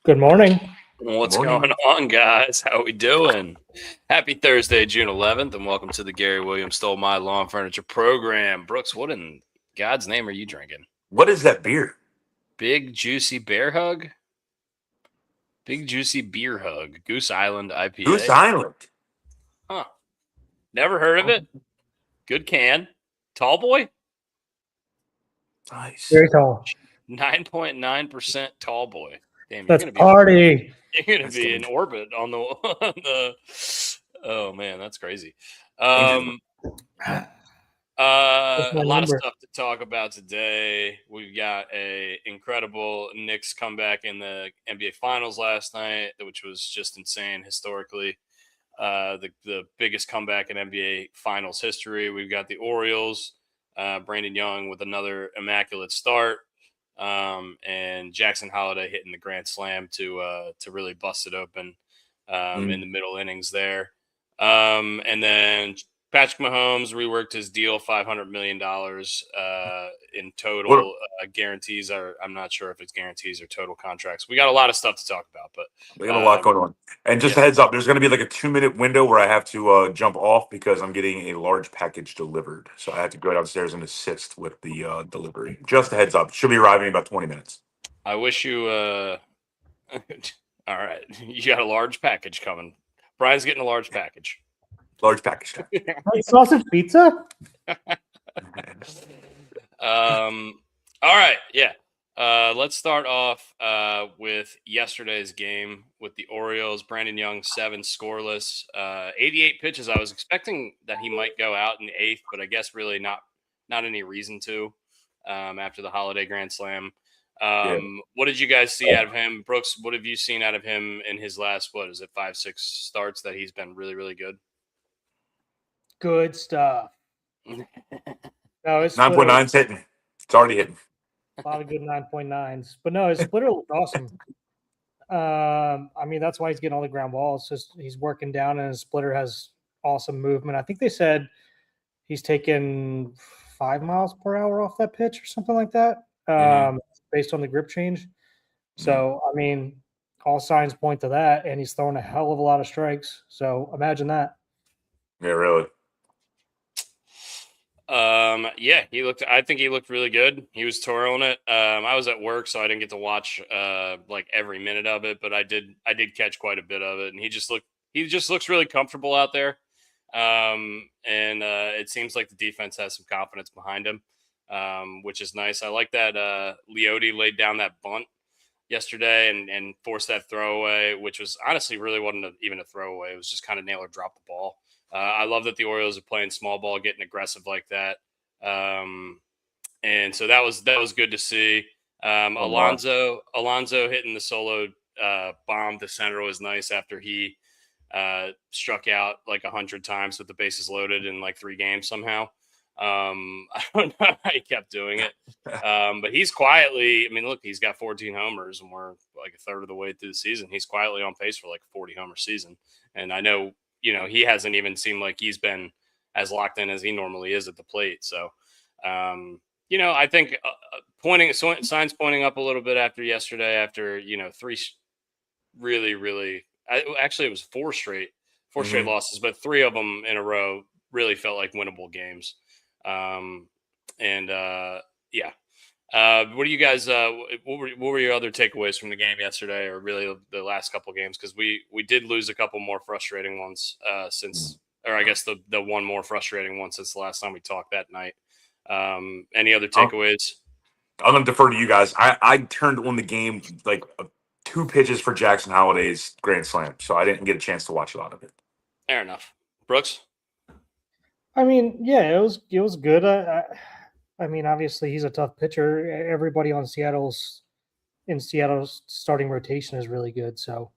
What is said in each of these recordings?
Good morning. What's Morning. going on, guys? How we doing? Happy Thursday, June 11th, and welcome to the Gary Williams Stole My Lawn Furniture program. Brooks, what in God's name are you drinking? What is that beer? Big Juicy Bear Hug? Big Juicy Beer Hug. Goose Island Goose IPA? Island. Huh. Never heard of it. Good can. Tall boy? Nice. Very tall. 9.9% tall boy. Damn, Let's party. you're gonna That's be in dangerous. orbit on the oh man, that's crazy. Dangerous. That's A my lot of number. stuff to talk about today. We've got a incredible Knicks comeback in the NBA Finals last night, which was just insane historically. The biggest comeback in NBA Finals history. We've got the Orioles, Brandon Young with another immaculate start, and Jackson Holiday hitting the grand slam to really bust it open in the middle innings there. And then Patrick Mahomes reworked his deal, $500 million in What total guarantees. I'm not sure if it's guarantees or total contracts. We got a lot of stuff to talk about, but we got a lot going on. And just yeah. a heads up, there's going to be like a 2-minute window where I have to jump off because I'm getting a large package delivered. So I have to go downstairs and assist with the delivery. Just a heads up. Should be arriving in about 20 minutes. I wish you. All right, you got a large package coming. Brian's getting a large package. Large package time. Hey, sausage pizza? All right, yeah. Let's start off with yesterday's game with the Orioles. Brandon Young, 7 scoreless, 88 pitches. I was expecting that he might go out in the 8th, but I guess really not any reason to after the Holiday Grand Slam. Yeah. What did you guys see out of him? Brooks, what have you seen out of him in his last, what is it, 5-6 starts that he's been really, really good? Good stuff. No, his 9.9's hitting. It's already hitting. a lot of good 9.9s. But no, his splitter looked awesome. I mean, that's why he's getting all the ground balls. Just he's working down, and his splitter has awesome movement. I think they said he's taken 5 miles per hour off that pitch or something like that, based on the grip change. So, I mean, all signs point to that, and he's throwing a hell of a lot of strikes. So imagine that. Yeah, really. Yeah, I think he looked really good. He was twirling it. I was at work, so I didn't get to watch like every minute of it, but I did catch quite a bit of it, and he just looks really comfortable out there. And it seems like the defense has some confidence behind him, which is nice. I like that Leote laid down that bunt yesterday and forced that throwaway, which was honestly really wasn't even a throwaway. It was just kind of Naylor dropped the ball. I love that the Orioles are playing small ball, getting aggressive like that, and so that was good to see. Alonso hitting the solo bomb to center was nice after he struck out like 100 times with the bases loaded in like 3 games somehow. I don't know how he kept doing it, but he's quietly. I mean, look, he's got 14 homers, and we're like a third of the way through the season. He's quietly on pace for like a 40 homer season, and I know. He hasn't even seemed like he's been as locked in as he normally is at the plate. So, I think signs pointing up a little bit after yesterday, after, 3 really, really, actually it was 4 straight losses, but 3 of them in a row really felt like winnable games. Yeah. What do you guys? What were your other takeaways from the game yesterday, or really the last couple of games? Because we did lose a couple more frustrating ones since, or I guess the one more frustrating one since the last time we talked that night. Any other takeaways? I'm going to defer to you guys. I turned on the game like 2 pitches for Jackson Holiday's grand slam, so I didn't get a chance to watch a lot of it. Fair enough. Brooks? I mean, yeah, it was good. I mean, obviously he's a tough pitcher. Everybody on Seattle's starting rotation is really good. So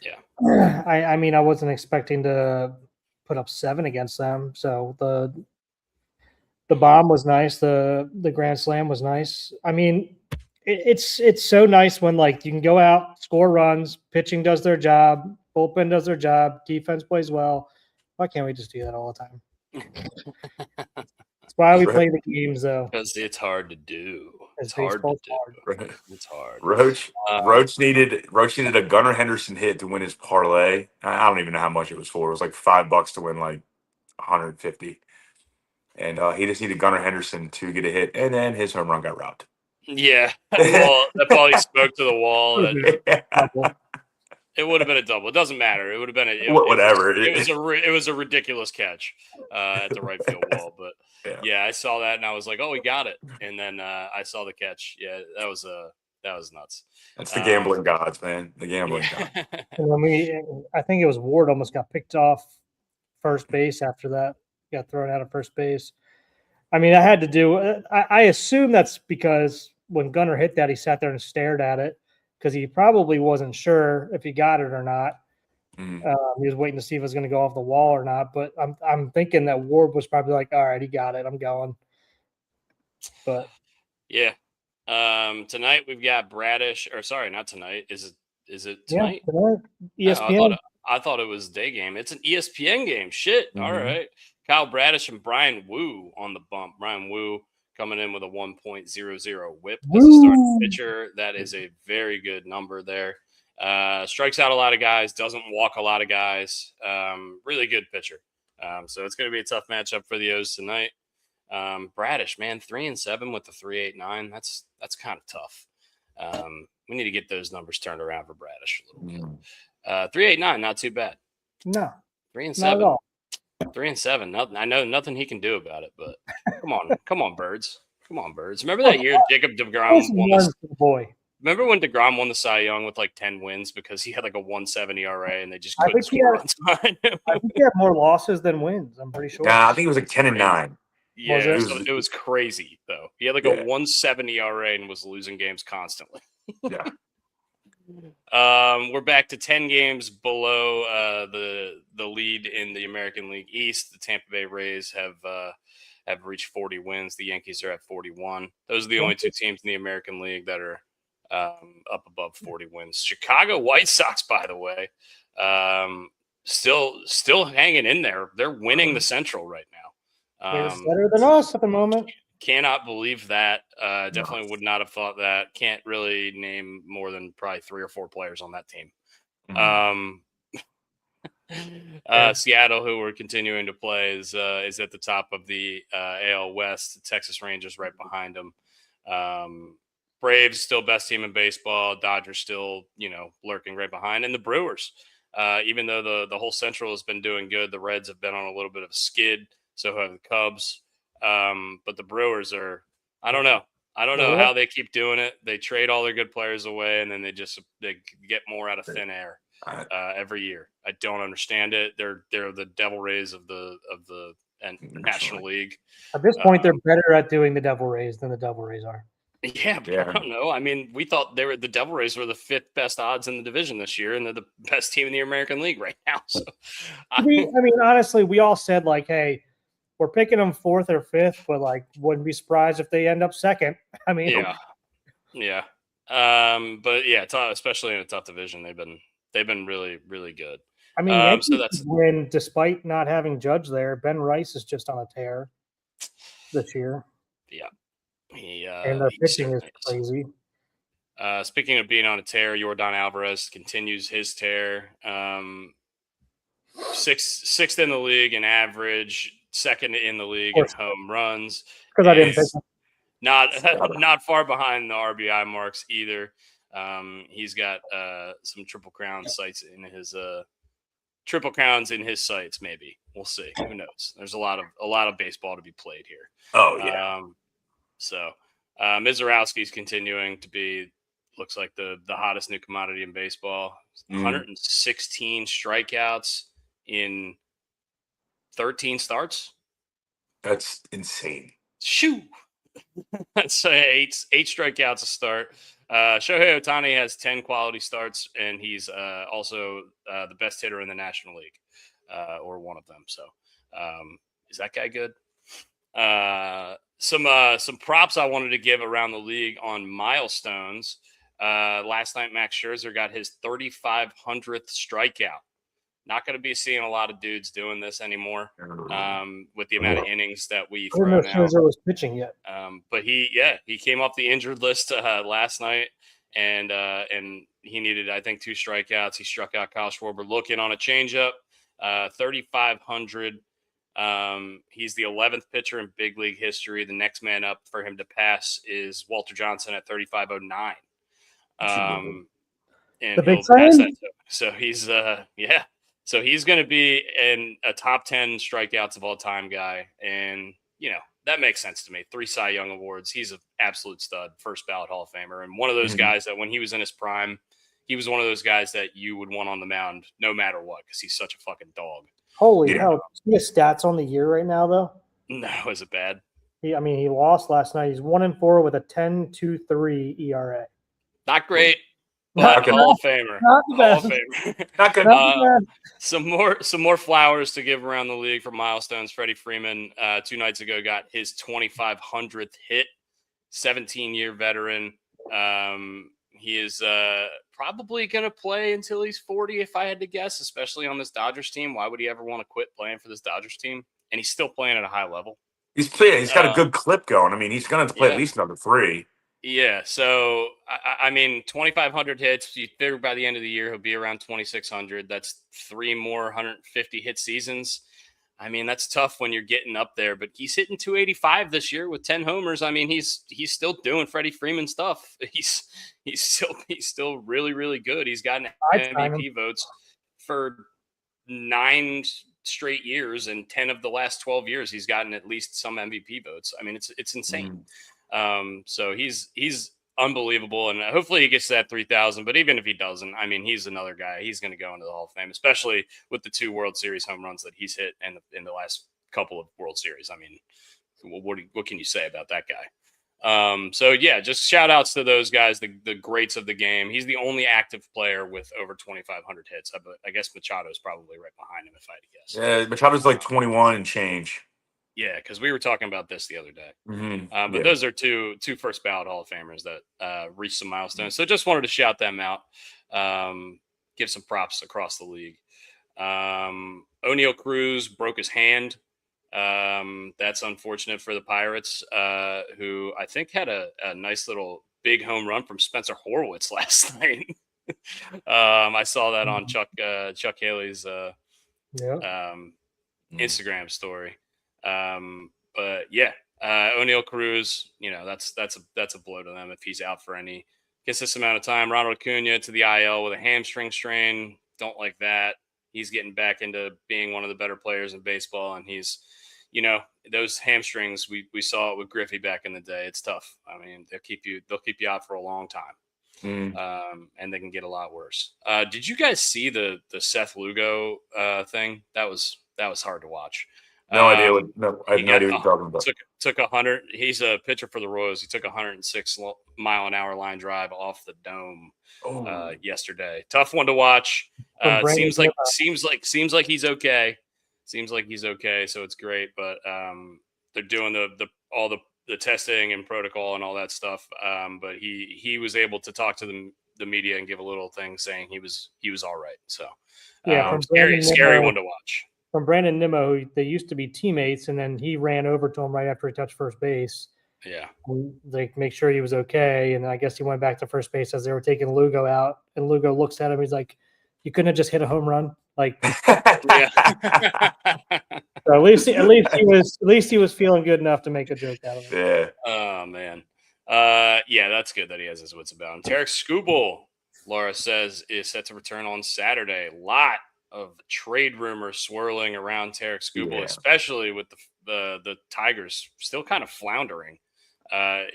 yeah, I mean, I wasn't expecting to put up 7 against them. So the bomb was nice. The grand slam was nice. I mean, it's so nice when like you can go out, score runs, pitching does their job, bullpen does their job, defense plays well. Why can't we just do that all the time? That's why we play the games, though. Because it's hard to do. His hard to baseball's do. hard. It's hard. Roach needed a Gunnar Henderson hit to win his parlay. I don't even know how much it was for. It was like $5 to win like 150. And he just needed Gunnar Henderson to get a hit, and then his home run got robbed. Yeah. Well, that ball he spoke to the wall. It would have been a double. It doesn't matter. It would have been whatever. It was a ridiculous catch at the right field wall. But yeah, I saw that and I was like, oh, he got it. And then I saw the catch. Yeah, that was nuts. That's the gambling gods, man. The gambling gods. And I think it was Ward almost got picked off first base after that. Got thrown out of first base. I mean, I had to do. I assume that's because when Gunnar hit that, he sat there and stared at it because he probably wasn't sure if he got it or not. Mm. He was waiting to see if it was going to go off the wall or not. But I'm thinking that Ward was probably like, "All right, he got it. I'm going." But yeah, tonight we've got Bradish. Or sorry, not tonight. Is it tonight? Yeah, tonight. ESPN. I thought it was day game. It's an ESPN game. Shit. Mm-hmm. All right. Kyle Bradish and Brian Wu on the bump. Brian Wu coming in with a 1.00 whip as a starting pitcher. That is a very good number there. Strikes out a lot of guys, doesn't walk a lot of guys. Really good pitcher. So it's going to be a tough matchup for the O's tonight. Bradish, man, 3-7 with the 3.89. That's kind of tough. We need to get those numbers turned around for Bradish a little bit. 3.89, not too bad. No, 3-7. 3-7. Nothing. I know nothing he can do about it, but come on, birds. Come on, birds. Remember that year Jacob DeGrom won Remember when DeGrom won the Cy Young with like 10 wins because he had like a 1.7 ERA and they just couldn't score runs behind him? I think he had more losses than wins. I'm pretty sure. Yeah, I think it was like 10-9. Yeah, it was crazy though. He had like a 1.7 ERA and was losing games constantly. Yeah. We're back to 10 games below the lead in the American League East. The Tampa Bay Rays have reached 40 wins. The Yankees are at 41. Those are the only two teams in the American League that are up above 40 wins. Chicago White Sox, by the way, still hanging in there. They're winning the Central right now. They're better than us at the moment. Cannot believe that. Definitely would not have thought that. Can't really name more than probably 3 or 4 players on that team. Seattle, who we're continuing to play, is at the top of the AL West. The Texas Rangers right behind them. Braves still best team in baseball. Dodgers still, lurking right behind. And the Brewers, even though the whole Central has been doing good, the Reds have been on a little bit of a skid. So have the Cubs. But the Brewers are, I don't know how they keep doing it. They trade all their good players away, and then they get more out of thin air every year. I don't understand it. They're the Devil Rays of the National League. At this point, they're better at doing the Devil Rays than the Devil Rays are. Yeah, but I don't know. I mean, we thought the Devil Rays were the 5th best odds in the division this year, and they're the best team in the American League right now. So, I mean, honestly, we all said like, hey, we're picking them 4th or 5th, but like, wouldn't be surprised if they end up 2nd. I mean, yeah. But yeah, especially in a tough division, they've been really, really good. I mean, so that's when, despite not having Judge there, Ben Rice is just on a tear this year. Yeah, and their pitching is crazy. Speaking of being on a tear, Yordan Alvarez continues his tear. Sixth in the league in average, 2nd in the league in home runs. Because I didn't pick him. Not far behind the RBI marks either. He's got some triple crown sights in his triple crowns in his sights. Maybe we'll see. Who knows? There's a lot of baseball to be played here. Oh yeah. So Mizorowski's continuing to be, looks like the hottest new commodity in baseball. 116 strikeouts in 13 starts. That's insane. Shoo. That's 8 strikeouts a start. Shohei Ohtani has 10 quality starts, and he's also the best hitter in the National League, or one of them. So is that guy good? Some props I wanted to give around the league on milestones. Last night, Max Scherzer got his 3,500th strikeout. Not going to be seeing a lot of dudes doing this anymore with the amount of innings that we I didn't throw know now. Scherzer was pitching yet. But he came off the injured list last night, and he needed, I think, 2 strikeouts. He struck out Kyle Schwarber looking on a changeup, 3,500. He's the 11th pitcher in big league history. The next man up for him to pass is Walter Johnson at 3,509. And The big he'll pass sign? that too. So he's So he's going to be in a top 10 strikeouts of all time guy. And, that makes sense to me. 3 Cy Young awards. He's an absolute stud, first ballot Hall of Famer. And one of those guys that when he was in his prime, he was one of those guys that you would want on the mound no matter what, because he's such a fucking dog. Holy hell. See his stats on the year right now, though? No, is it bad? He lost last night. He's 1-4 with a 10.23 ERA. Not great. But Hall of Famer. Hall of Famer. Not good. Some more flowers to give around the league for milestones. Freddie Freeman 2 nights ago got his 2,500th hit. 17-year veteran. He is probably going to play until he's 40, if I had to guess, especially on this Dodgers team. Why would he ever want to quit playing for this Dodgers team? And he's still playing at a high level. He's playing. He's got a good clip going. I mean, he's going to play at least another 3. Yeah, so, 2,500 hits. You figure by the end of the year, he'll be around 2,600. That's 3 more 150 hit seasons. That's tough when you're getting up there, but he's hitting 285 this year with 10 homers. He's still doing Freddie Freeman stuff. He's still really, really good. He's gotten MVP votes for 9 straight years, and 10 of the last 12 years, he's gotten at least some MVP votes. It's insane. So he's unbelievable, and hopefully he gets to that 3,000. But even if he doesn't, he's another guy. He's going to go into the Hall of Fame, especially with the 2 World Series home runs that he's hit in the last couple of World Series. What can you say about that guy? So yeah, just shout outs to those guys, the greats of the game. He's the only active player with over 2,500 hits. I guess Machado's probably right behind him, if I had to guess. Yeah, Machado's like 21 and change. Yeah, because we were talking about this the other day. But those are two first ballot Hall of Famers that reached some milestones. So just wanted to shout them out, give some props across the league. O'Neal Cruz broke his hand. That's unfortunate for the Pirates, who I think had a nice little big home run from Spencer Horwitz last night. I saw that on Chuck Haley's Instagram story. But yeah, O'Neal Cruz, that's a blow to them if he's out for any consistent amount of time. Ronald Acuna to the IL with a hamstring strain. Don't like that. He's getting back into being one of the better players in baseball, and he's, those hamstrings, we saw it with Griffey back in the day. It's tough. They'll keep you out for a long time. And they can get a lot worse. Did you guys see the Seth Lugo thing? That was hard to watch. No idea. I have no idea what you're talking about. Took 100. He's a pitcher for the Royals. He took 106-mile-an-hour line drive off the dome yesterday. Tough one to watch. Seems like he's okay. Seems like he's okay. So it's great. But they're doing all the testing and protocol and all that stuff. But he was able to talk to the media and give a little thing saying he was all right. So scary one to watch. From Brandon Nimmo, who they used to be teammates, and then he ran over to him right after he touched first base. Yeah. They make sure he was okay, and I guess he went back to first base as they were taking Lugo out, and Lugo looks at him. He's like, "You couldn't have just hit a home run?" Like, yeah. So at least he was feeling good enough to make a joke out of it. Yeah. Oh man. Yeah, that's good that he has his wits about him. Tarek Skubal, Laura says, is set to return on Saturday. Lot of trade rumors swirling around Tarek Skubal, especially with the Tigers still kind of floundering. I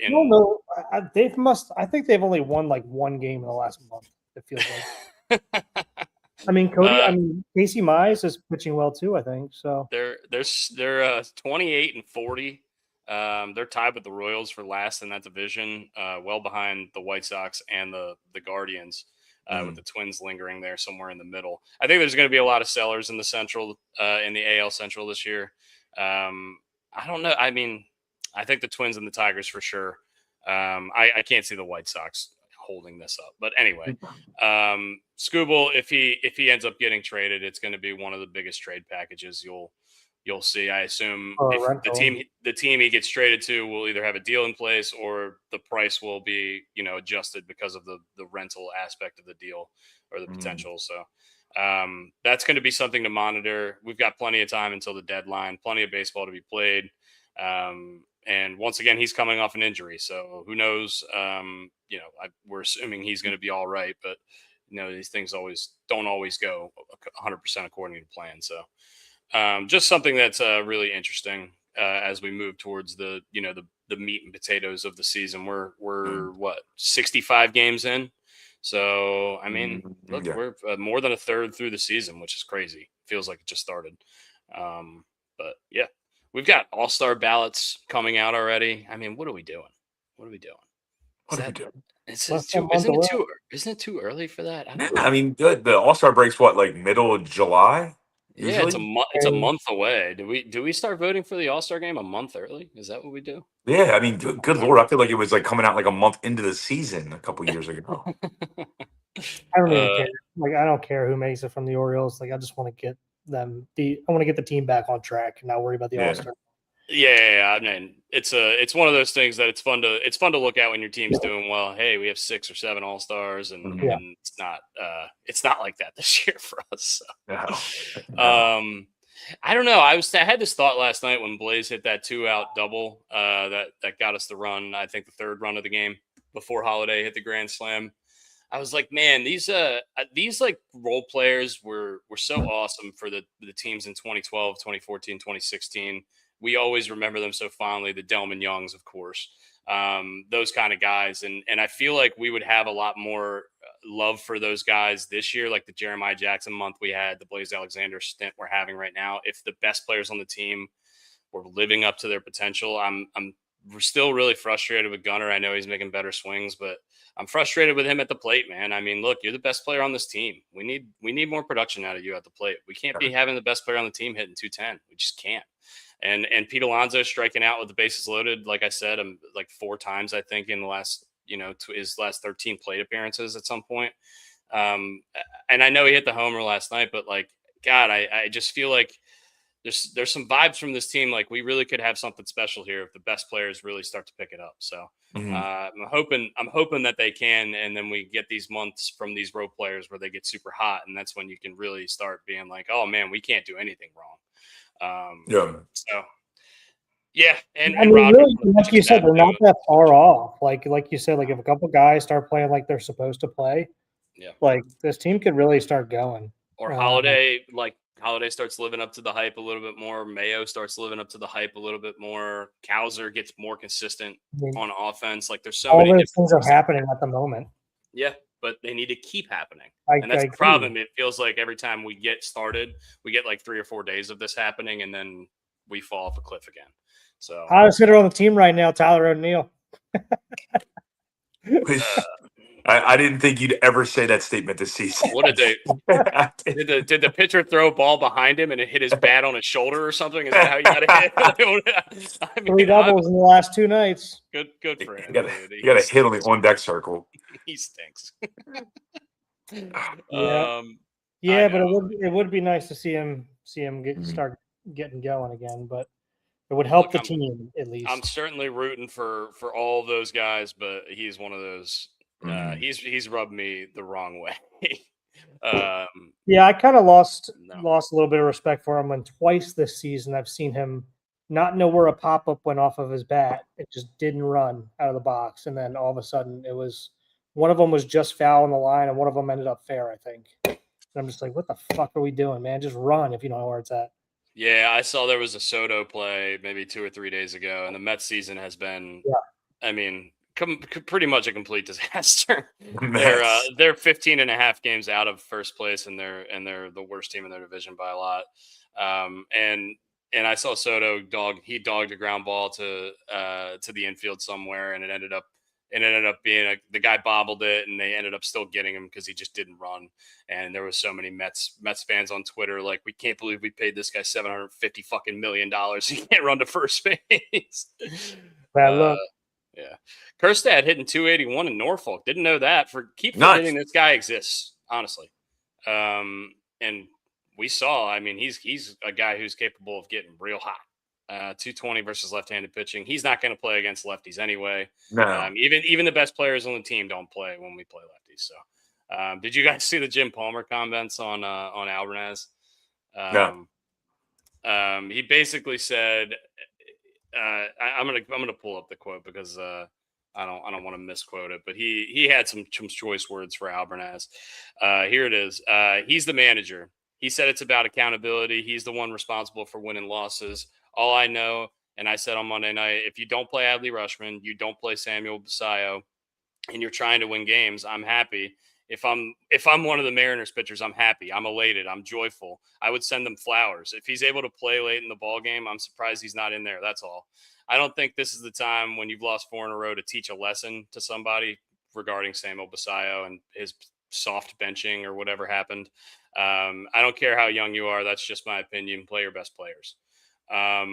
think they've only won like one game in the last month. It feels like. Casey Mize is pitching well too. I think so. They're 28-40. They're tied with the Royals for last in that division, well behind the White Sox and the Guardians. With the Twins lingering there somewhere in the middle. I think there's going to be a lot of sellers in the Central, in the AL Central this year. I don't know. I think the Twins and the Tigers for sure. I can't see the White Sox holding this up. But anyway, Scooble, if he ends up getting traded, it's going to be one of the biggest trade packages you'll see. I assume if the team he gets traded to will either have a deal in place or the price will be, adjusted because of the rental aspect of the deal or the potential. So that's going to be something to monitor. We've got plenty of time until the deadline, plenty of baseball to be played. And once again, he's coming off an injury. So who knows? We're assuming he's going to be all right, but these things don't always go 100% according to plan. So just something that's really interesting as we move towards the meat and potatoes of the season. We're 65 games in. So, I mean, look, we're more than a third through the season, which is crazy. Feels like it just started. But yeah, we've got all-star ballots coming out already. I mean, what are we doing? Isn't it too early for that? I mean, the All-Star break's like middle of July? Yeah, it's a month away. Do we start voting for the All-Star game a month early? Is that what we do? Yeah, I mean, good Lord, I feel like it was like coming out like a month into the season a couple years ago. I don't even care. Like, I don't care who makes it from the Orioles. Like, I just want to get I want to get the team back on track and not worry about the All-Star. Yeah. I mean, it's one of those things that it's fun to look at when your team's doing well. Hey, we have 6 or 7 All-Stars, and it's not like that this year for us. So. No. I don't know. I had this thought last night when Blaze hit that 2-out double that got us the run. I think the third run of the game before Holiday hit the grand slam. I was like, man, these like role players were so awesome for the teams in 2012, 2014, 2016. We always remember them so fondly. The Delman Youngs, of course, those kind of guys, and I feel like we would have a lot more love for those guys this year, like the Jeremiah Jackson month we had, the Blaze Alexander stint we're having right now. If the best players on the team were living up to their potential, we're still really frustrated with Gunnar. I know he's making better swings, but I'm frustrated with him at the plate, man. I mean, look, you're the best player on this team. We need more production out of you at the plate. We can't be having the best player on the team hitting 210. We just can't. And Pete Alonso striking out with the bases loaded, like I said, like 4 times, I think, in the last, his last 13 plate appearances at some point. And I know he hit the homer last night, but like, God, I just feel like there's some vibes from this team. Like, we really could have something special here if the best players really start to pick it up. So I'm hoping that they can. And then we get these months from these role players where they get super hot. And that's when you can really start being like, oh man, we can't do anything wrong. So yeah, and I mean, Roger, really, like you said, they're not that far off. Like you said, like if a couple guys start playing like they're supposed to play, like this team could really start going. Or Holiday starts living up to the hype a little bit more. Mayo starts living up to the hype a little bit more. Kowser gets more consistent on offense. Like there's all those things are happening at the moment. Yeah, but they need to keep happening. And that's the problem. It feels like every time we get started, we get like 3 or 4 days of this happening, and then we fall off a cliff again. So hottest hitter on the team right now, Tyler O'Neill. I didn't think you'd ever say that statement this season. What did they? Did the pitcher throw a ball behind him and it hit his bat on his shoulder or something? Is that how you got to hit? I mean, 3 doubles in the last 2 nights. Good for him. You got to hit on the on deck circle. He stinks. Yeah, but it would be nice to see him start getting going again. But it would help the team at least. I'm certainly rooting for all of those guys, but he's one of those. He's rubbed me the wrong way. Yeah, I kind of lost a little bit of respect for him when twice this season I've seen him not know where a pop-up went off of his bat. It just didn't run out of the box, and then all of a sudden it was one of them was just foul on the line, and one of them ended up fair, I think. And I'm just like, what the fuck are we doing, man? Just run if you don't know where it's at. Yeah, I saw there was a Soto play maybe 2 or 3 days ago, and the Mets season has been, I mean, pretty much a complete disaster. They're 15 and a half games out of first place, and they're the worst team in their division by a lot. And I saw Soto dogged a ground ball to the infield somewhere, and it ended up being the guy bobbled it, and they ended up still getting him because he just didn't run. And there was so many Mets fans on Twitter like, we can't believe we paid this guy $750 million. He can't run to first base. Bad luck. Yeah. Kerstad hitting 281 in Norfolk. Didn't know that. Keep forgetting this guy exists, honestly. And we saw, I mean, he's a guy who's capable of getting real hot. 220 versus left-handed pitching. He's not going to play against lefties anyway. No. Even the best players on the team don't play when we play lefties. So, did you guys see the Jim Palmer comments on Albernaz? No. He basically said, I'm gonna pull up the quote because I don't want to misquote it, but he had some choice words for Albernaz. Here it is. He's the manager. He said it's about accountability. He's the one responsible for winning losses. All I know, and I said on Monday night, if you don't play Adley Rushman, you don't play Samuel Basayo, and you're trying to win games, I'm happy. If I'm one of the Mariners pitchers, I'm happy. I'm elated. I'm joyful. I would send him flowers. If he's able to play late in the ball game, I'm surprised he's not in there. That's all. I don't think this is the time when you've lost 4 in a row to teach a lesson to somebody regarding Samuel Basayo and his soft benching or whatever happened. I don't care how young you are. That's just my opinion. Play your best players. I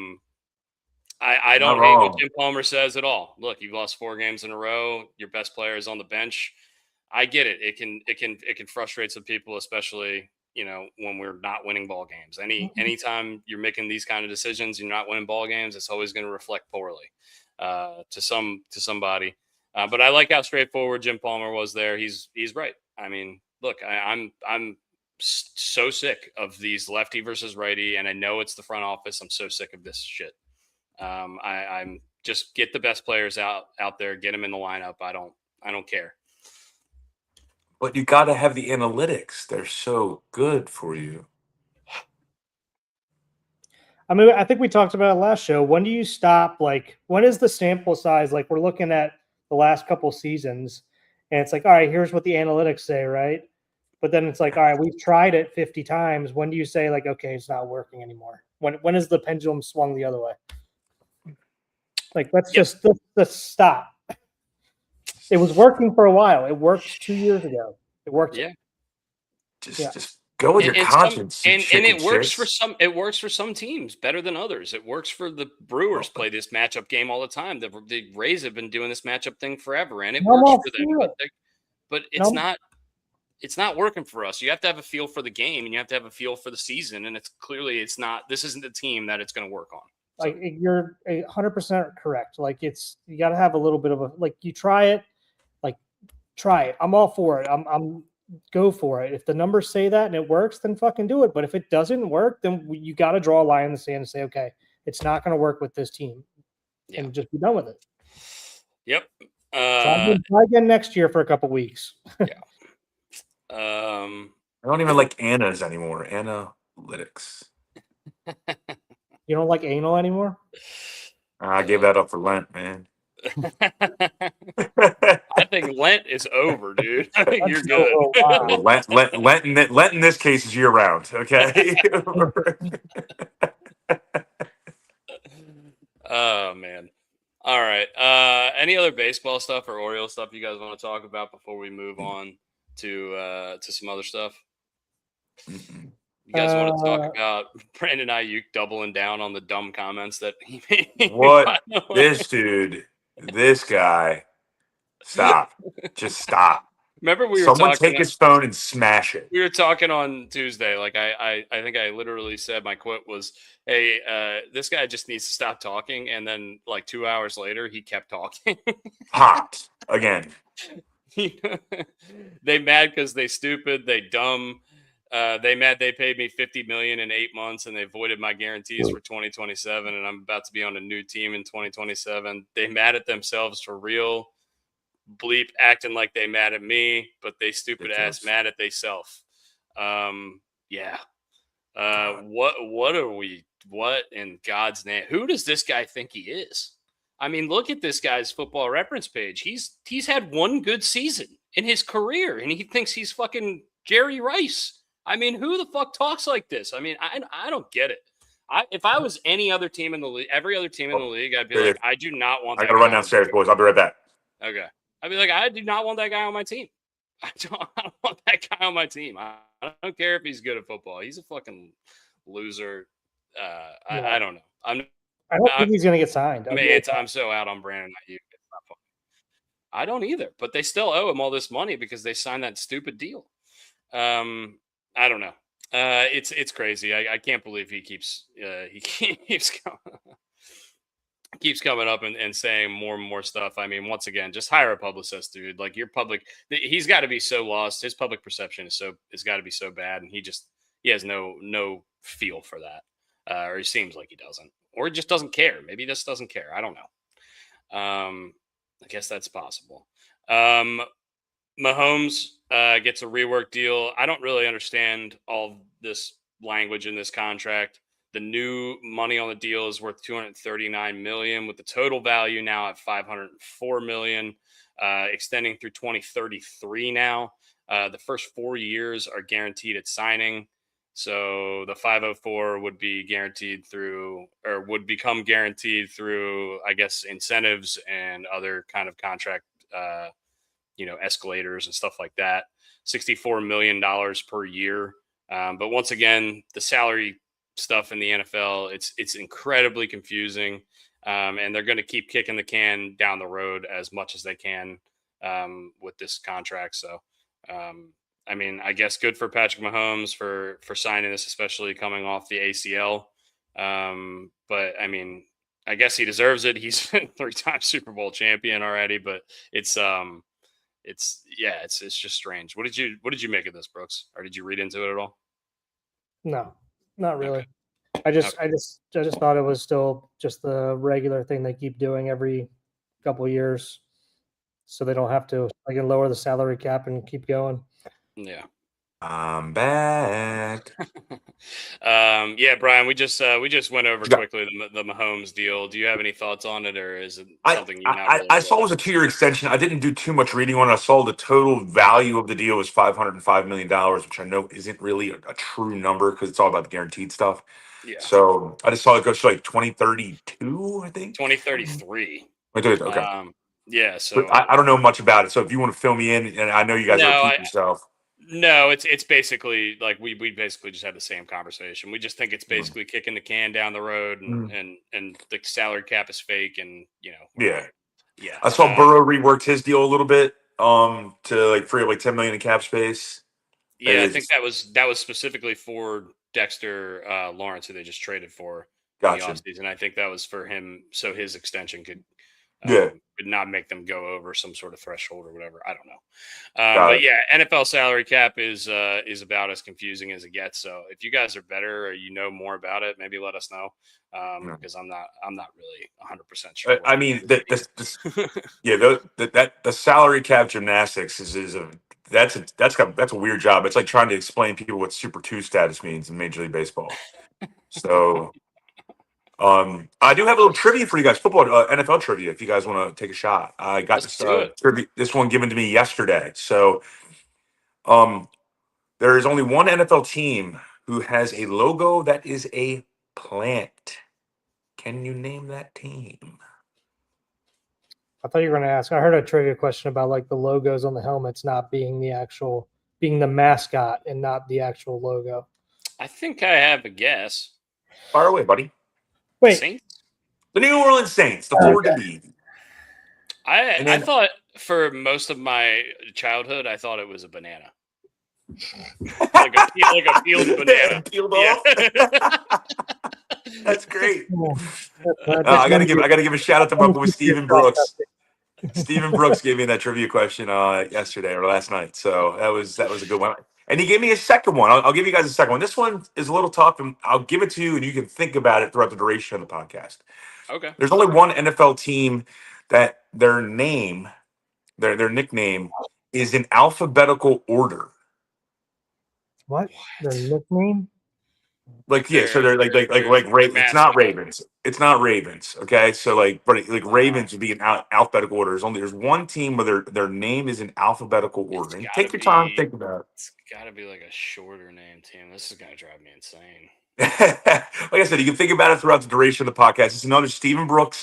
don't hate what Jim Palmer says at all. Look, you've lost 4 games in a row. Your best player is on the bench. I get it. It can frustrate some people, especially, when we're not winning ball games. Anytime you're making these kind of decisions, you're not winning ball games, it's always going to reflect poorly to somebody. But I like how straightforward Jim Palmer was there. He's right. I mean, look, I'm so sick of these lefty versus righty, and I know it's the front office. I'm so sick of this shit. I'm just get the best players out there, get them in the lineup. I don't care. But you got to have the analytics. They're so good for you. I mean, I think we talked about it last show. When do you stop? Like, when is the sample size? Like, we're looking at the last couple seasons, and it's like, all right, here's what the analytics say, right? But then it's like, all right, we've tried it 50 times. When do you say, like, okay, it's not working anymore? When is the pendulum swung the other way? Like, let's stop. It was working for a while. It worked 2 years ago. It worked. Yeah. Just go with your conscience. And it works for some. It works for some teams better than others. It works for the Brewers. Play this matchup game all the time. The Rays have been doing this matchup thing forever, and it works for them. But it's not. It's not working for us. You have to have a feel for the game, and you have to have a feel for the season. And it's not. This isn't the team that it's going to work on. So. Like, you're 100% correct. Like, you got to have a little bit of you try it. Like, try it. I'm all for it. I'm go for it. If the numbers say that and it works, then fucking do it. But if it doesn't work, then you got to draw a line in the sand and say, okay, it's not going to work with this team, and just be done with it. Yep. Try again next year for a couple weeks. Yeah. I don't even like Anna's anymore. Analytics. You don't like anal anymore? I gave that up for Lent, man. I think Lent is over, dude. I think you're good. Well, Lent in this case is year round, okay? Oh man. All right. Any other baseball stuff or Orioles stuff you guys want to talk about before we move on to some other stuff? Mm-mm. You guys want to talk about Brandon Ayuk doubling down on the dumb comments that he made? What? This guy. Stop. Just stop. Remember Someone take his phone and smash it. We were talking on Tuesday. Like I think I literally said, my quote was, hey, this guy just needs to stop talking. And then like 2 hours later, he kept talking. Hot again. They mad because they stupid, they dumb. They mad they paid me $50 million in 8 months and they voided my guarantees for 2027, and I'm about to be on a new team in 2027. They mad at themselves for real. Bleep acting like they mad at me, but they stupid ass mad at they self. Yeah. What are we? What in God's name? Who does this guy think he is? I mean, look at this guy's Football Reference page. He's had one good season in his career, and he thinks he's fucking Jerry Rice. I mean, who the fuck talks like this? I mean, I don't get it. If I was any other team in the league, every other team in the league, I'd be like, I do not want that. I gotta run downstairs, boys. I'll be right back. Okay. I'd be like, I do not want that guy on my team. I don't want that guy on my team. I don't care if he's good at football. He's a fucking loser. I don't know. I don't think he's going to get signed. I'm so out on Brandon Ayuk. It's not fun. I don't either, but they still owe him all this money because they signed that stupid deal. I don't know. It's crazy. I can't believe he keeps keeps coming up and saying more and more stuff. I mean, once again, just hire a publicist, dude. Like your public, he's got to be so lost. His public perception has got to be so bad, and he has no feel for that, or he seems like he doesn't, or he just doesn't care. Maybe he just doesn't care. I don't know. I guess that's possible. Mahomes gets a rework deal. I don't really understand all this language in this contract. The new money on the deal is worth $239 million, with the total value now at $504 million, extending through 2033 now. The first 4 years are guaranteed at signing. So the 504 would be guaranteed through, or would become guaranteed through, I guess, incentives and other kind of contract, escalators and stuff like that. $64 million per year. But once again, the salary stuff in the NFL, it's incredibly confusing, and they're going to keep kicking the can down the road as much as they can with this contract. So, I mean, I guess good for Patrick Mahomes for signing this, especially coming off the ACL. But I mean, I guess he deserves it. He's 3-time Super Bowl champion already, but it's just strange. What did you make of this, Brooks? Or did you read into it at all? No, not really. Okay. I just thought it was still just the regular thing they keep doing every couple of years, so they don't have to lower the salary cap and keep going. Yeah. I'm back. Yeah, Brian, we just went over quickly the Mahomes deal. Do you have any thoughts on it, or is it something you not really? I saw it was a 2-year extension. I didn't do too much reading on it. I saw the total value of the deal was $505 million, which I know isn't really a true number because it's all about the guaranteed stuff. Yeah. So I just saw it go to 2032, I think. 2033. Okay. Yeah. So I don't know much about it. So if you want to fill me in, and I know you guys repeat yourself. No, it's basically like we basically just had the same conversation. We just think it's basically kicking the can down the road, and the salary cap is fake, and Yeah. Yeah. I saw Burrow reworked his deal a little bit to free up $10 million in cap space. Yeah, I think that was specifically for Dexter Lawrence, who they just traded for in the offseason. I think that was for him, so his extension could not make them go over some sort of threshold or whatever. I don't know. But yeah, NFL salary cap is about as confusing as it gets. So if you guys are better or you know more about it, maybe let us know. Because I'm not really 100% sure. I mean, the salary cap gymnastics is that's a weird job. It's like trying to explain people what Super 2 status means in Major League Baseball. So I do have a little trivia for you guys, football NFL trivia, if you guys want to take a shot. I got this one given to me yesterday. So there is only one NFL team who has a logo that is a plant. Can you name that team? I thought you were going to ask. I heard a trivia question about the logos on the helmets not being being the mascot and not the actual logo. I think I have a guess. Fire away, buddy. Wait. Saints? The New Orleans Saints, the Florida League. I thought for most of my childhood, I thought it was a banana. like a peeled banana. Peeled off? That's great. I gotta give a shout out to my boy Stephen Brooks. Stephen Brooks gave me that trivia question yesterday or last night, so that was a good one. And he gave me a second one. I'll give you guys a second one. This one is a little tough, and I'll give it to you, and you can think about it throughout the duration of the podcast. Okay. There's only one NFL team that their name, their nickname, is in alphabetical order. What? Their nickname? So they're like Ravens. It's not Ravens. It's not Ravens. Okay, so Ravens would be in alphabetical order. There's one team where their name is in alphabetical order. And take your time, think about it. It's got to be like a shorter name team. This is gonna drive me insane. Like I said, you can think about it throughout the duration of the podcast. It's another Stephen Brooks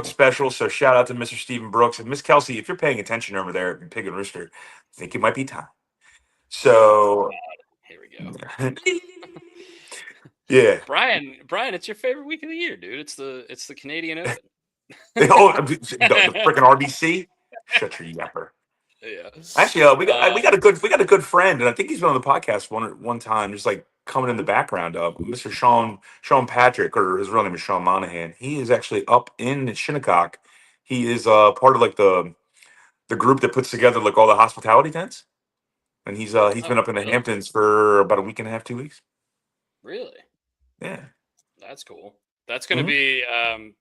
special. So shout out to Mr. Stephen Brooks and Miss Kelsey. If you're paying attention over there at Pig and Rooster, I think it might be time. So here we go. Yeah, Brian, it's your favorite week of the year, dude. It's the Canadian Open. the freaking RBC. Shut your yapper. Yeah. Actually, we got a good friend, and I think he's been on the podcast one time, just like coming in the background. Mr. Sean Patrick, or his real name is Sean Monahan. He is actually up in Shinnecock. He is part of like the group that puts together like all the hospitality tents, and he's been up in the really? Hamptons for about a week and a half, 2 weeks. Really? Yeah. That's cool. That's going to be,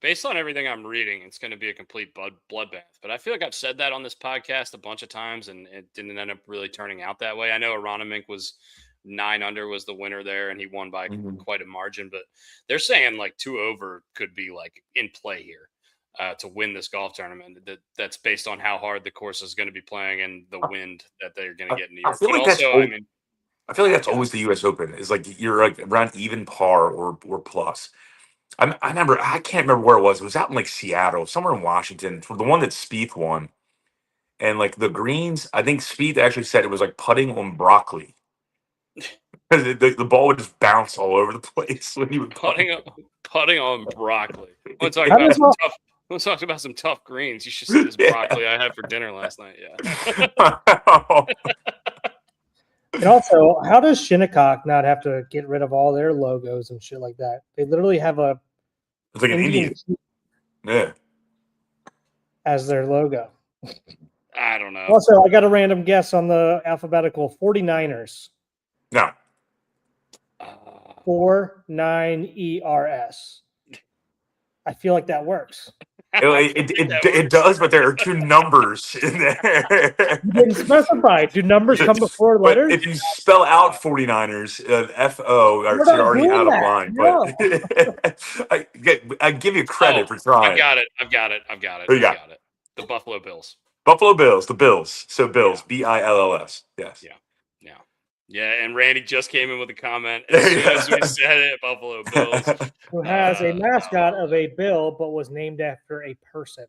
based on everything I'm reading, it's going to be a complete bloodbath. But I feel like I've said that on this podcast a bunch of times, and it didn't end up really turning out that way. I know Aronimink was 9 under was the winner there, and he won by quite a margin. But they're saying like 2 over could be like in play here to win this golf tournament. That's based on how hard the course is going to be playing and the wind that they're going to get in New York. I feel like that's always the U.S. Open. Is like you're like around even par or plus. I remember, I can't remember where it was. It was out in like Seattle, somewhere in Washington. The one that Spieth won, and like the greens, I think Spieth actually said it was like putting on broccoli because the ball would just bounce all over the place when you would putting on broccoli. We'll talk about some tough greens. You should see this broccoli I had for dinner last night. Yeah. And also, how does Shinnecock not have to get rid of all their logos and shit like that? They literally have it's like an Indian. Yeah. As their logo. I don't know. Also, I got a random guess on the alphabetical 49ers. No. 49ERS. I feel like that works. It does, but there are 2 numbers in there. You didn't specify. Do numbers come before letters? If you spell out 49ers, F-O, you're already out of line. No. But I give you credit for trying. I've got it. Who you got? The Buffalo Bills. Buffalo Bills. The Bills. So Bills. Bills. Yes. Yeah, and Randy just came in with a comment as soon as we said it, Buffalo Bills. Who has a mascot of a bill, but was named after a person.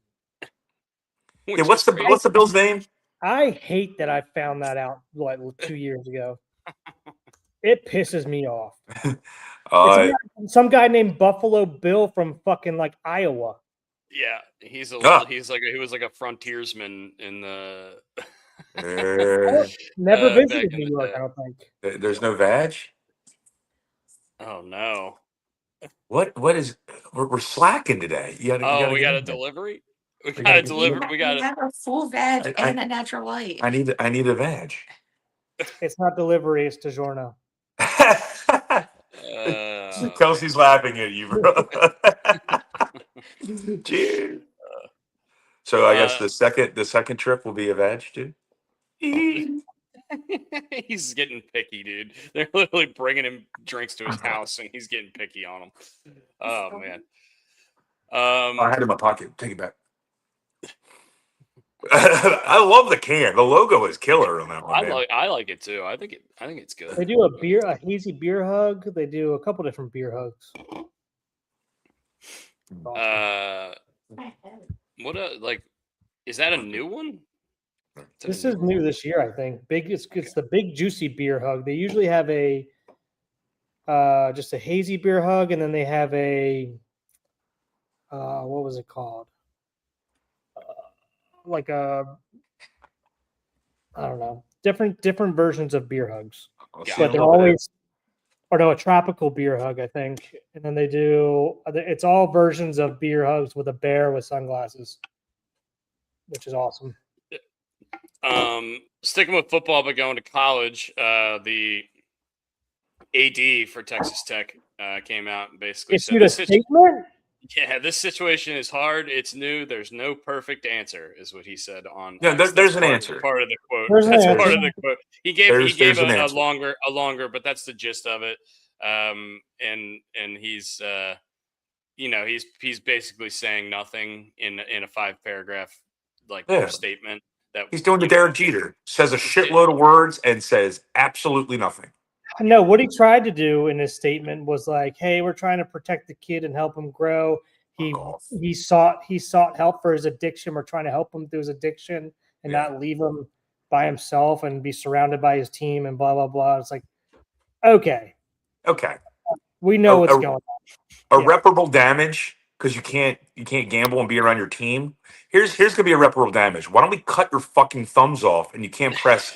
Yeah, what's the Bills' name? I hate that I found that out like 2 years ago. It pisses me off. Some guy named Buffalo Bill from fucking like Iowa. Yeah, he was like a frontiersman in the never visited New York, I don't think. There's no vag? Oh no. What is we're slacking today. We got a delivery? We got a delivery. We have a full veg and a natural light. I need a veg. It's not delivery, it's DiGiorno. Kelsey's laughing at you, bro. Cheers. So I guess the second trip will be a veg, dude. He's getting picky, dude. They're literally bringing him drinks to his house, and he's getting picky on them. Oh man. I had it in my pocket. Take it back. I love the can. The logo is killer on that one. I like it too. I think it's good. They do a hazy beer hug. They do a couple different beer hugs. Is that a new one? This is new this year, I think. It's the big juicy beer hug. They usually have a just a hazy beer hug, and then they have a what was it called? Like I don't know, different versions of beer hugs. But they're always, a tropical beer hug, I think. And then they do, it's all versions of beer hugs with a bear with sunglasses, which is awesome. Sticking with football, but going to college, the AD for Texas Tech came out and basically said a statement. Yeah, this situation is hard. It's new. There's no perfect answer, is what he said on. Yeah, there's an answer. Part of the quote. That's part of the quote. He gave a longer, but that's the gist of it. And he's he's basically saying nothing in a 5-paragraph statement. That he's doing the Derek Jeter, says a shitload of words and says absolutely nothing. No, what he tried to do in his statement was like, "Hey, we're trying to protect the kid and help him grow." He sought help for his addiction. We're trying to help him through his addiction and not leave him by himself and be surrounded by his team and blah blah blah. It's like, okay, we know what's going on. Irreparable damage because you can't gamble and be around your team. Here's gonna be irreparable damage. Why don't we cut your fucking thumbs off and you can't press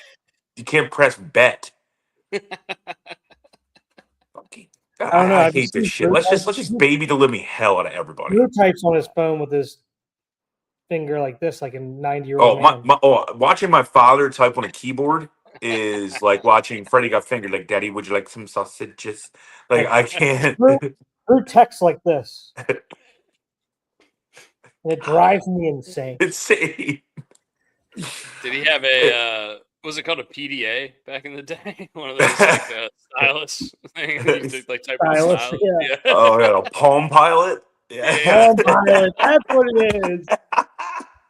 bet. Fucking- I don't know. I I've hate just this seen shit. Let's just baby the living hell out of everybody. Drew types on his phone with his finger like this, like a 90-year-old man. Watching my father type on a keyboard is like watching Freddie got fingered. Like, Daddy, would you like some sausages? Like, I can't. Drew texts like this. And it drives me insane. Insane. Did he have a was it called a PDA back in the day? One of those like stylus things. You like type with Stylus, stylus. yeah. Oh yeah, a Palm Pilot. Yeah. Palm Pilot, that's what it is.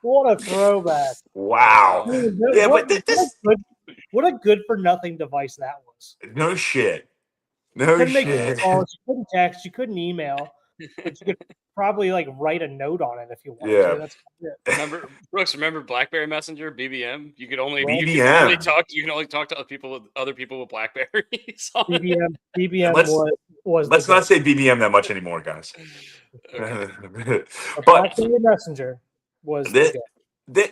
What a throwback! Wow. Dude, Yeah, what, but this what a good for nothing device that was. no shit. No Couldn't make shit. calls, you couldn't text, you couldn't email, but you could probably like write a note on it if you wanted Yeah. to. That's it. Remember Brooks? Remember BlackBerry Messenger, BBM? You could only Right. you can BBM. only talk. You can only talk to other people with Blackberries. on it. BBM Let's- was Let's the not say BBM that much anymore, guys. Okay. but But BlackBerry Messenger was This- the go.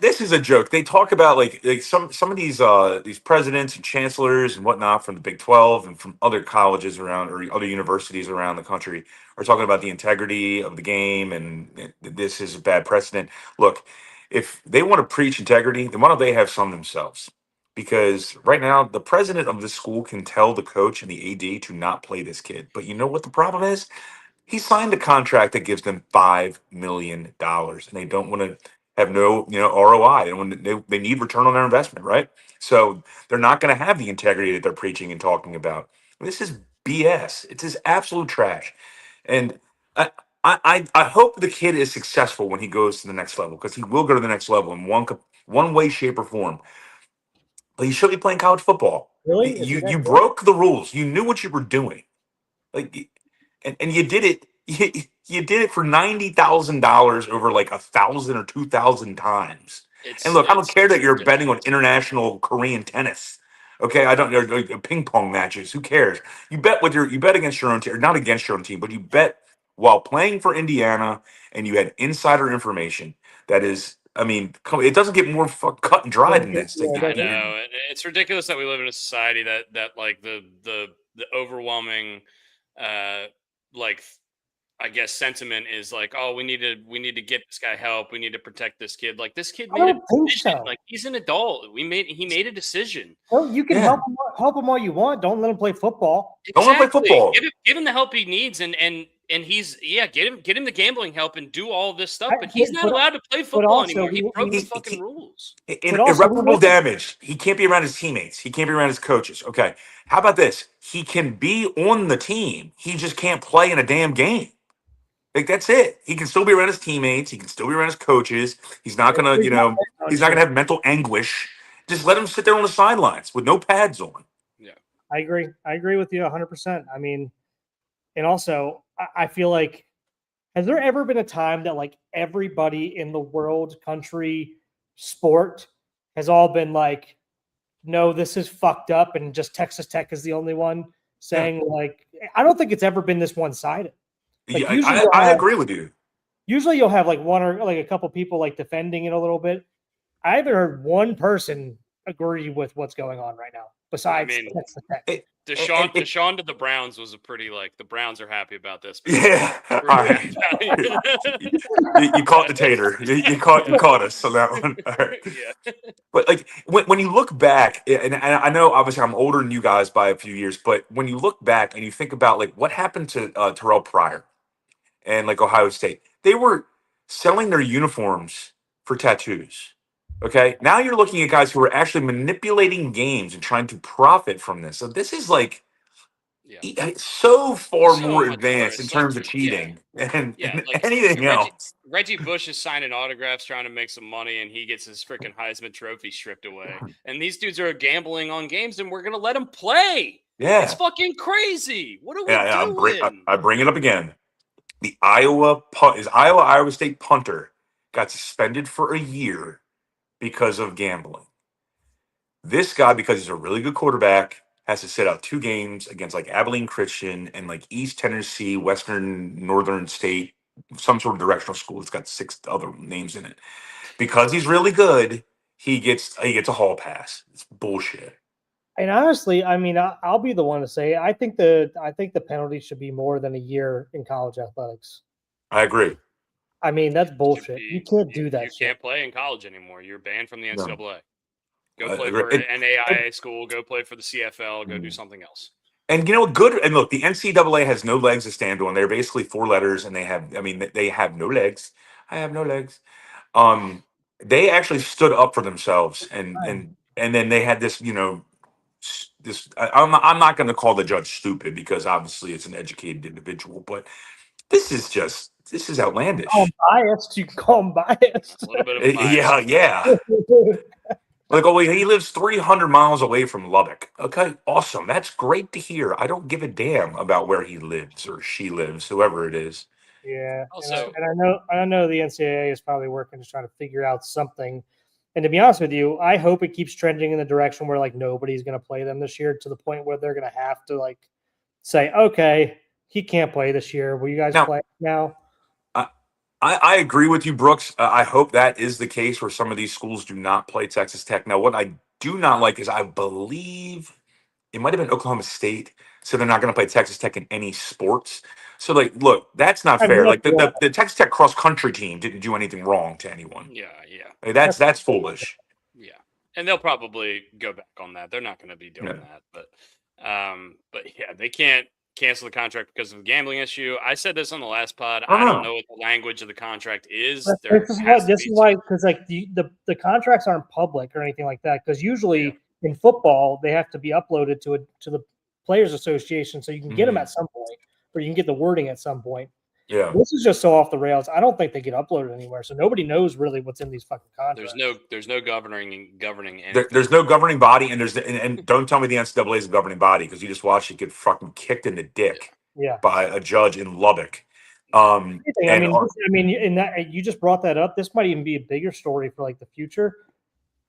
this is a joke. They talk about like some of these presidents and chancellors and whatnot from the Big 12 and from other colleges around or other universities around the country are talking about the integrity of the game and this is a bad precedent. Look, if they want to preach integrity, then why don't they have some themselves? Because right now the president of the school can tell the coach and the AD to not play this kid. But you know what the problem is? He signed a contract that gives them $5 million, and they don't want to have no, ROI, and when they need return on their investment, right? So they're not going to have the integrity that they're preaching and talking about. This is BS. It's just absolute trash, and I hope the kid is successful when he goes to the next level because he will go to the next level in one way, shape, or form. But he should be playing college football. Really? Is he You that you good? broke the rules. You knew what you were doing. Like, and you did it. You did it for $90,000 over like 1,000 or 2,000 times. And look, I don't care that you're betting on international Korean tennis. Okay, I don't know ping pong matches. Who cares? You bet you bet against your own team, or not against your own team, but you bet while playing for Indiana, and you had insider information. That is, I mean, it doesn't get more cut and dry than this. Yeah, I know, and it's ridiculous that we live in a society that like the overwhelming like I guess sentiment is like, oh, we need to get this guy help. We need to protect this kid. Like this kid I made a don't think decision. so. Like he's an adult. He made a decision. Well, you can Yeah. help him all you want. Don't let him play football. Don't let him play football. Give him the help he needs, and he's get him the gambling help and do all this stuff. But But- he's not but- allowed to play football also anymore. He broke the he- fucking he- rules. In But also, irreparable we look at- damage. He can't be around his teammates. He can't be around his coaches. Okay. How about this? He can be on the team. He just can't play in a damn game. Like that's it. He can still be around his teammates. He can still be around his coaches. He's not gonna, he's not gonna have mental anguish. Just let him sit there on the sidelines with no pads on. Yeah, I agree with you 100%. I mean, and also I feel like, has there ever been a time that like everybody in the world, country, sport has all been like, no, this is fucked up, and just Texas Tech is the only one saying like, I don't think it's ever been this one-sided. Like, Yeah, usually I agree with you. Usually you'll have like one or like a couple people like defending it a little bit. I haven't heard one person agree with what's going on right now besides Texas Tech. Deshaun to the Browns was a pretty like the Browns are happy about this. Yeah. All right. you caught the tater. You caught us on that one. All right. Yeah. But like when you look back, and I know obviously I'm older than you guys by a few years, but when you look back and you think about like what happened to Terrell Pryor and like Ohio State, they were selling their uniforms for tattoos. Okay, now you're looking at guys who are actually manipulating games and trying to profit from this. So this is like so far more advanced in terms of cheating and like, anything else. Reggie Bush is signing autographs trying to make some money, and he gets his freaking Heisman Trophy stripped away. And these dudes are gambling on games, and we're gonna let them play. Yeah, it's fucking crazy. What are we doing? I bring it up again. The Iowa State punter got suspended for a year because of gambling. This guy, because he's a really good quarterback, has to sit out 2 games against like Abilene Christian and like East Tennessee, Western Northern State some sort of directional school. It's got 6 other names in it. Because he's really good, he gets a hall pass. It's bullshit. And honestly, I mean, I'll be the one to say I think the penalty should be more than a year in college athletics. I agree. I mean, that's bullshit. You can't do that You shit. can't play in college anymore. You're banned from the No. NCAA. Go play for an NAIA school. Go play for the CFL. Go do something else. And you know what? Good. And look, the NCAA has no legs to stand on. They're basically 4 letters, and they have no legs. I have no legs. They actually stood up for themselves, and then they had this, I'm not going to call the judge stupid because obviously it's an educated individual, but this is outlandish. Biased, you can call him biased. A little bit of bias. Yeah. Like, oh, he lives 300 miles away from Lubbock. Okay, awesome. That's great to hear. I don't give a damn about where he lives or she lives, whoever it is. Yeah. Also, and I know the NCAA is probably working to try to figure out something. And to be honest with you, I hope it keeps trending in the direction where like nobody's going to play them this year to the point where they're going to have to like say, okay, he can't play this year. Will you guys play now? I agree with you, Brooks. I hope that is the case where some of these schools do not play Texas Tech. Now, what I do not like is I believe it might have been Oklahoma State, so they're not going to play Texas Tech in any sports. So, like, look, that's not fair. Like the Texas Tech cross country team didn't do anything wrong to anyone. Yeah. Like, that's foolish. Yeah, and they'll probably go back on that. They're not going to be doing that, but yeah, they can't cancel the contract because of a gambling issue. I said this on the last pod. I don't know what the language of the contract is. This is why because like the contracts aren't public or anything like that. Because usually in football they have to be uploaded to the Players Association, so you can get them at some point, or you can get the wording at some point. Yeah, this is just so off the rails. I don't think they get uploaded anywhere, so nobody knows really what's in these fucking contracts. There's no governing anything. There's no governing body, and don't tell me the NCAA is a governing body because you just watched it get fucking kicked in the dick by a judge in Lubbock. I mean, in that you just brought that up. This might even be a bigger story for like the future.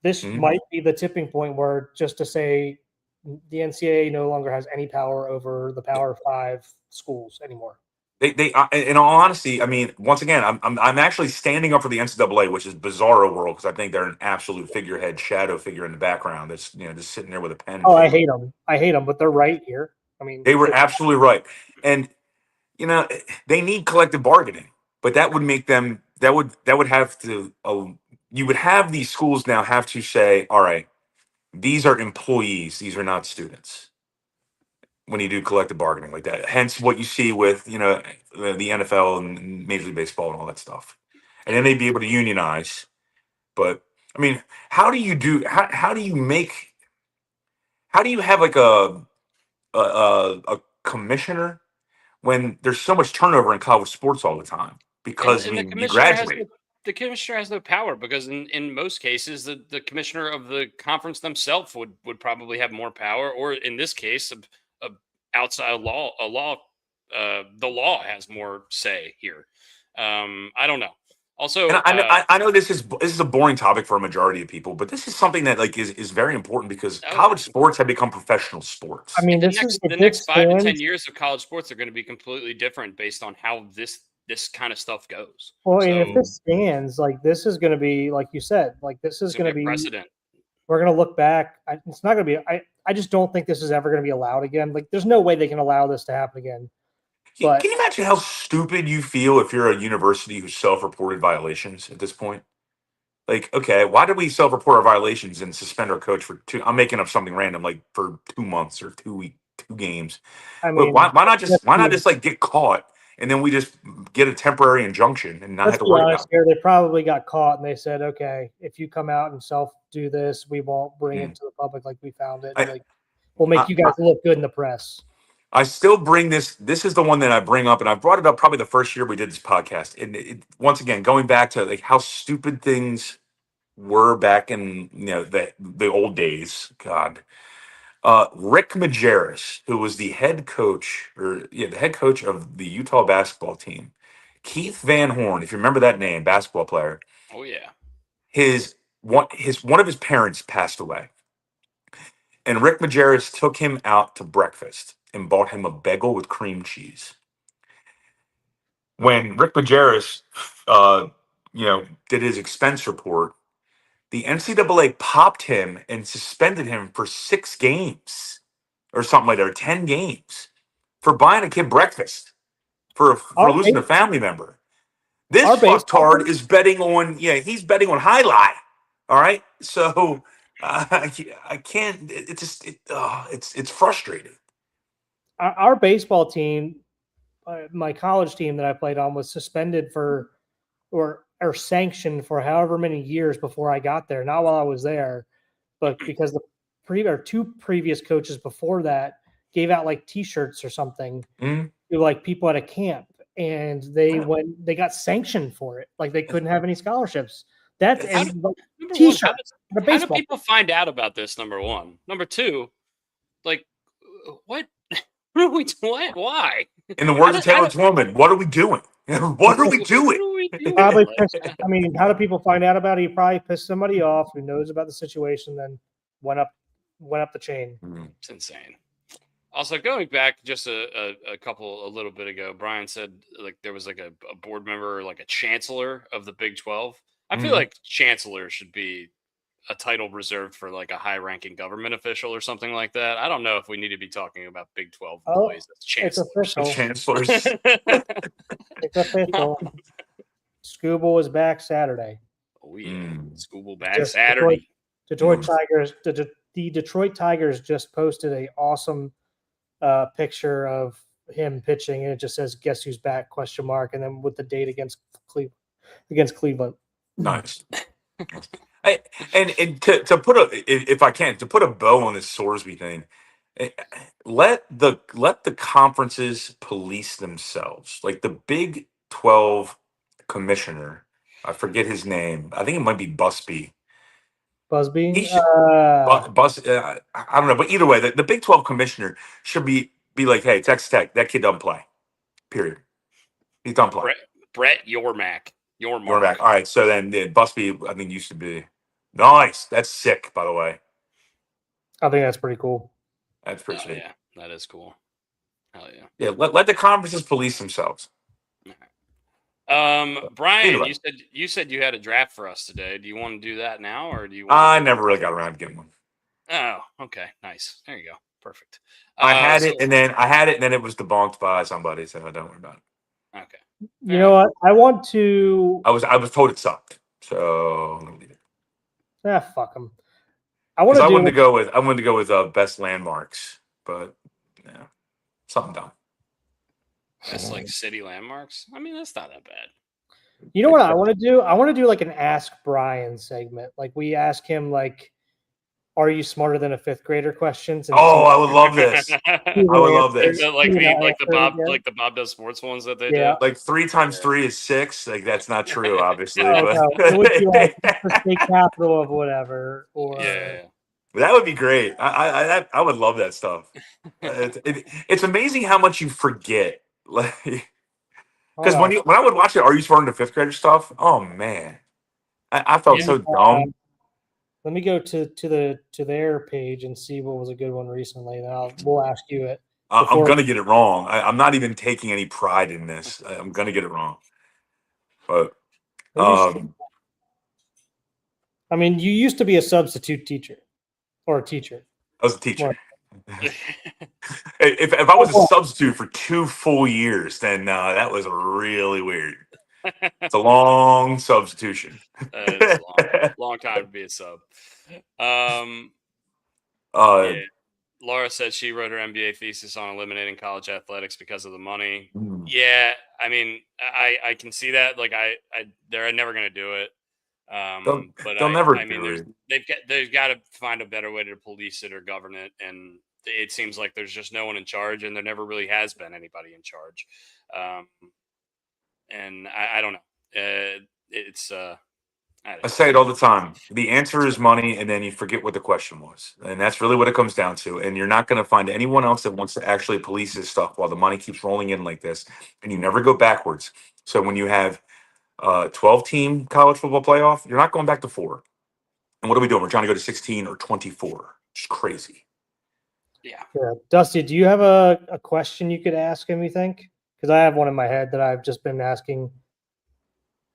This might be the tipping point where just to say the NCAA no longer has any power over the Power 5 schools anymore. They in all honesty, I mean, once again, I'm actually standing up for the NCAA, which is bizarro world because I think they're an absolute figurehead, shadow figure in the background that's just sitting there with a pen. Oh, I hate them, but they're right here. I mean, they were absolutely right, and they need collective bargaining, but that would make them that would have to you would have these schools now have to say, all right, these are employees, these are not students. When you do collective bargaining like that, hence what you see with the NFL and Major League Baseball and all that stuff, and then they'd be able to unionize. But I mean, how do you have like a commissioner when there's so much turnover in college sports all the time? Because you graduate. The commissioner has no power because in most cases the commissioner of the conference themselves would probably have more power, or in this case outside law, the law has more say here. I don't know. Also, and I know this is a boring topic for a majority of people, but this is something that like is very important because college sports have become professional sports. I mean, the next 5 to 10 years of college sports are going to be completely different based on how this kind of stuff goes. Well, and if this stands, like this is going to be, like you said, like this is going to be precedent. We're going to look back. It's not going to be. I just don't think this is ever going to be allowed again. Like, there's no way they can allow this to happen again. Can you imagine how stupid you feel if you're a university who's self-reported violations at this point? Like, okay, why did we self-report our violations and suspend our coach for I'm making up something random, like for 2 months or 2 games. I mean, why not just like get caught and then we just get a temporary injunction and not have to worry about it? They probably got caught and they said, okay, if you come out and do this, we won't bring it to the public like we found it. We'll make you guys look good in the press. I still bring this. This is the one that I bring up, and I brought it up probably the first year we did this podcast. And once again, going back to like how stupid things were back in the old days. God, Rick Majerus, who was the head coach of the Utah basketball team, Keith Van Horn, if you remember that name, basketball player. Oh yeah. One of his parents passed away, and Rick Majerus took him out to breakfast and bought him a bagel with cream cheese. when Rick Majerus, did his expense report, the NCAA popped him and suspended him for 6 games or something like that, or 10 games for buying a kid breakfast for Our losing a base- family member. This Our baseball fucktard team? is betting on, he's betting on high lie. All right. So I can't, it's frustrating. Our baseball team, my college team that I played on, was suspended for or sanctioned for however many years before I got there. Not while I was there, but because the 2 previous coaches before that gave out like T-shirts or something Mhm. to like people at a camp, and they got sanctioned for it. Like they couldn't have any scholarships. That's How and Number one, T-shirts. The how do baseball. people find out about this? Number one. Number two, like, what? What are we doing? Why? In the words of How Taylor do- Twellman, what are we doing? What are we What doing? are we doing? Probably Like, pissed. I mean, how do people find out about it? He probably pissed somebody off who knows about the situation, then went up the chain. it's insane. Also, going back just a little bit ago, Brian said like there was like a board member, or like a chancellor of the Big 12. I feel Mhm. like chancellor should be a title reserved for like a high-ranking government official or something like that. I don't know if we need to be talking about Big 12 Oh, employees as chancellors. official. Chancellors. It's official. Scooble is back Saturday. Oh yeah, Mm. Scooble back Just Saturday. Detroit Mm. Tigers. The Detroit Tigers just posted a awesome picture of him pitching, and it just says "Guess who's back?" ? And then with the date against Cleveland. Nice. And to put if I can, to put a bow on this Sorsby thing, let the conferences police themselves. Like the Big 12 commissioner, I forget his name. I think it might be Busby. Busby. He should I don't know, but either way, the Big 12 commissioner should be like, hey, Texas Tech, that kid doesn't play. Period. He don't play. Brett Yormark. You're back. All right. So then Busby, I think, used to be nice. That's sick, by the way. I think that's pretty cool. That's pretty Oh, sick. yeah, that is cool. Hell yeah. Yeah, let the conferences police themselves. Brian, Anyway. you said you had a draft for us today. Do you want to do that now, or do you? I never really got around to getting one. Oh, okay, nice. There you go. Perfect. I had it, and then it was debunked by somebody, so don't worry about it. Okay. You know what? I want to. I was told it sucked, so I'm gonna leave it. Fuck them. I want to. I wanted to go with best landmarks, but yeah, something dumb. That's like city landmarks. I mean, that's not that bad. You know what I want to do? I want to do like an Ask Brian segment. Like we ask him like, "Are you smarter than a 5th grader?" questions. And I would love this. I would love this. like the Bob Does Sports ones that they do. Like 3 times 3 is 6. Like that's not true, obviously. No, but it would be like the state capital of whatever. Or Yeah. That would be great. I would love that stuff. It's amazing how much you forget. Like, because when I would watch it, Are You Smarter Than a 5th Grader stuff? Oh man, I felt so dumb. Let me go to their page and see what was a good one recently. And we'll ask you it. I'm gonna get it wrong. I'm not even taking any pride in this. I'm gonna get it wrong. But I mean, you used to be a substitute teacher or a teacher. I was a teacher. If I was a substitute for 2 full years, then that was really weird. It's a long substitution. It's a long time to be a sub. Yeah. Laura said she wrote her MBA thesis on eliminating college athletics because of the money. Mm. Yeah, I mean, I can see that. Like, they're never going to do it. They'll never do it. They've got to find a better way to police it or govern it, and it seems like there's just no one in charge, and there never really has been anybody in charge. And I don't know. I say it all the time. The answer is money, and then you forget what the question was, and that's really what it comes down to. And you're not going to find anyone else that wants to actually police this stuff while the money keeps rolling in like this, and you never go backwards. So when you have 12-team college football playoff, you're not going back to 4. And what are we doing? We're trying to go to 16 or 24. It's crazy. Yeah. Dusty, do you have a question you could ask him, you think? because I have one in my head that I've just been asking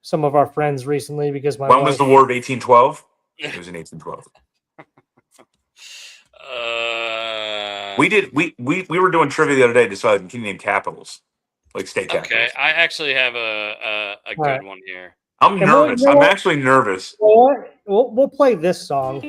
some of our friends recently because my When wife. was the War of 1812? It was in 1812. We were doing trivia the other day, deciding can you name capitals, like state capitals. Okay, I actually have a good right. one here. I'm nervous. I'm actually nervous. We'll play this song.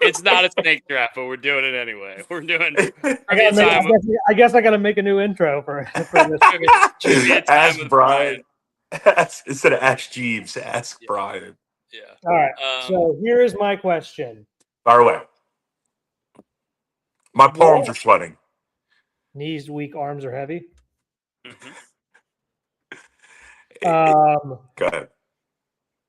It's not a snake draft, but we're doing it anyway. We're doing I guess I got to make a new intro for this. trivia time Ask with Brian. Instead of Ask Jeeves, ask Brian. Yeah. All right. So here is my question. Fire away. My palms are sweating. Knees weak, arms are heavy. Go ahead.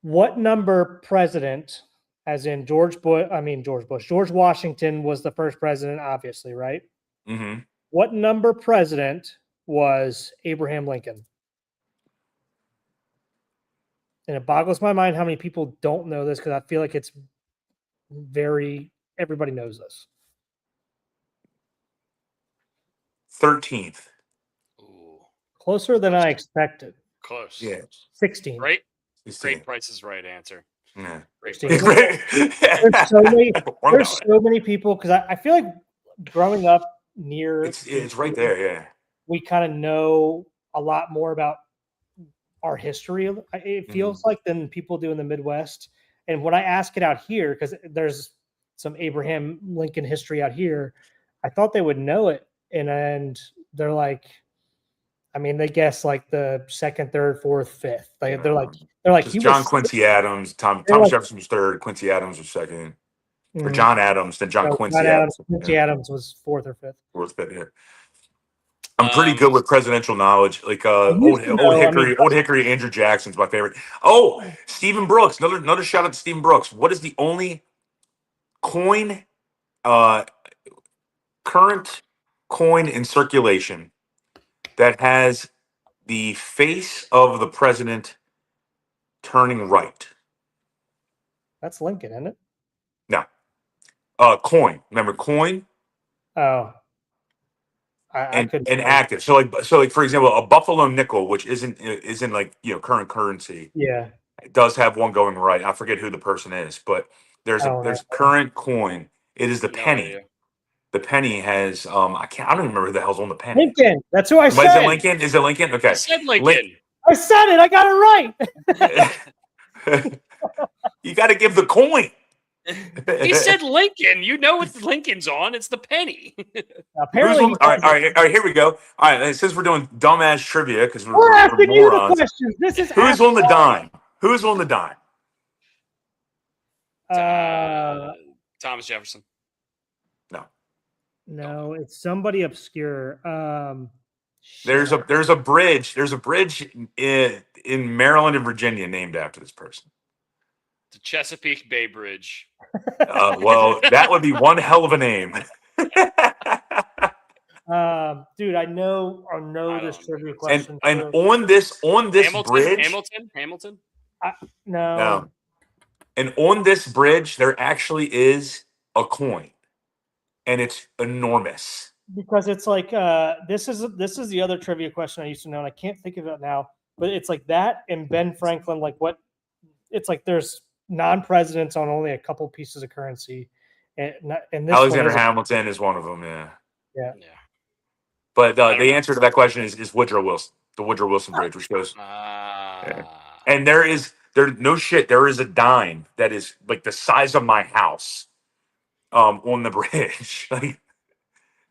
What number president, as in George Washington was the first president, obviously, right? Mm-hmm. What number president was Abraham Lincoln? And it boggles my mind how many people don't know this because I feel like it's everybody knows this. 13th. Ooh, Closer than I expected. close. Yeah. 16. Right? 16. Great Price is Right answer. Yeah. Great 16. Price. There's so many people because I feel like growing up near it's right there, yeah. We kind of know a lot more about our history. It feels like than people do in the Midwest. And when I ask it out here, because there's some Abraham Lincoln history out here, I thought they would know it, and they're like, I mean, they guess like the second, third, fourth, fifth. They're like just John Quincy Adams, Thomas Jefferson was third, Quincy Adams was second, or John Adams, then Quincy Adams. Quincy Adams was fourth or fifth. Fourth, fifth, yeah. I'm pretty good with presidential knowledge. Like old Hickory, Andrew Jackson's my favorite. Oh, Stephen Brooks. Another shout out to Stephen Brooks. What is the only current coin in circulation that has the face of the president turning right? That's Lincoln, isn't it? No. Coin. Remember coin? Oh. And active. So like for example, a Buffalo nickel, which isn't like current currency. Yeah. It does have one going right. I forget who the person is, but there's current coin. It is the penny. Idea. The penny has I don't even remember who the hell's on the penny. Lincoln. That's who I said. Is it Lincoln? Is it Lincoln? Okay. I said Lincoln. I said it. I got it right. You got to give the coin. He said Lincoln. You know what Lincoln's on? It's the penny. Apparently. All right. Here we go. All right. Since we're doing dumbass trivia because we're asking you the morons. questions. This is who's on the dime? Who's on the dime? Thomas Jefferson. No, it's somebody obscure. There's a bridge. There's a bridge in Maryland and Virginia named after this person. The Chesapeake Bay Bridge. Well, that would be one hell of a name. Dude, I know this trivia question. And on this bridge, Hamilton. No. And on this bridge, there actually is a coin, and it's enormous. Because it's like this is the other trivia question I used to know, and I can't think of it now. But it's like that and Ben Franklin. Like what? It's like there's non-presidents on only a couple pieces of currency, and this Alexander Hamilton is one of them. Yeah. Yeah. But the answer to that question is Woodrow Wilson, the Woodrow Wilson Bridge, which goes. And there is a dime that is like the size of my house, on the bridge,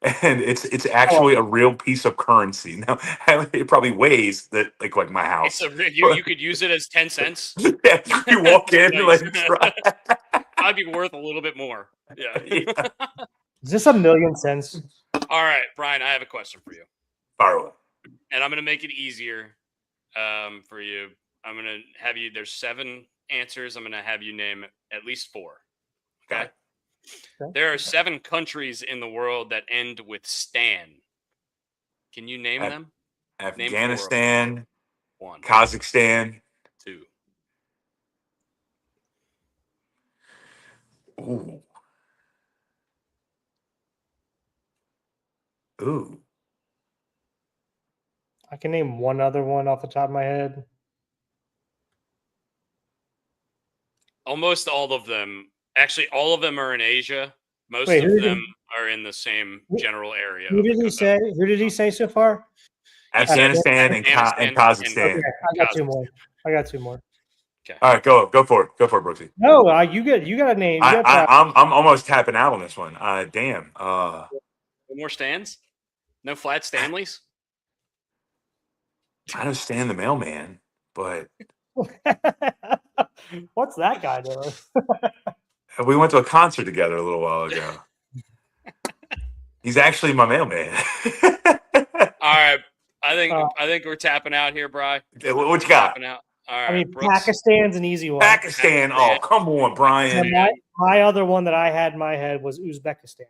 and it's actually a real piece of currency. Now it probably weighs that like my house. You could use it as 10 cents. Yeah, you walk in I'd be worth a little bit more. Yeah. Is this $1 million cents? All right, Brian, I have a question for you. Fire away. And I'm going to make it easier for you. I'm going to have you, there's 7 answers. I'm going to have you name at least 4. Okay? There are 7 countries in the world that end with Stan. Can you name them? Afghanistan, 1. Kazakhstan. 2. Ooh. Ooh. I can name one other one off the top of my head. Almost all of them. Actually, all of them are in Asia. Most Wait, of who them are in the same general area. Who did he say? Who did he say so far? Afghanistan and Kazakhstan. Okay, I got 2 more. I got 2 more. Okay. All right, go for it. Go for it, Brooksy. No, you got a name. I'm almost tapping out on this one. Damn. No more stands? No flat Stanleys? I know Stan the mailman, but What's that guy doing? we went to a concert together a little while ago. He's actually my mailman. All right. I think we're tapping out here, Bri. What you got? Tapping out. All right. I mean, Brooks. Pakistan's an easy one. Pakistan. Oh, come on, Brian. My other one that I had in my head was Uzbekistan.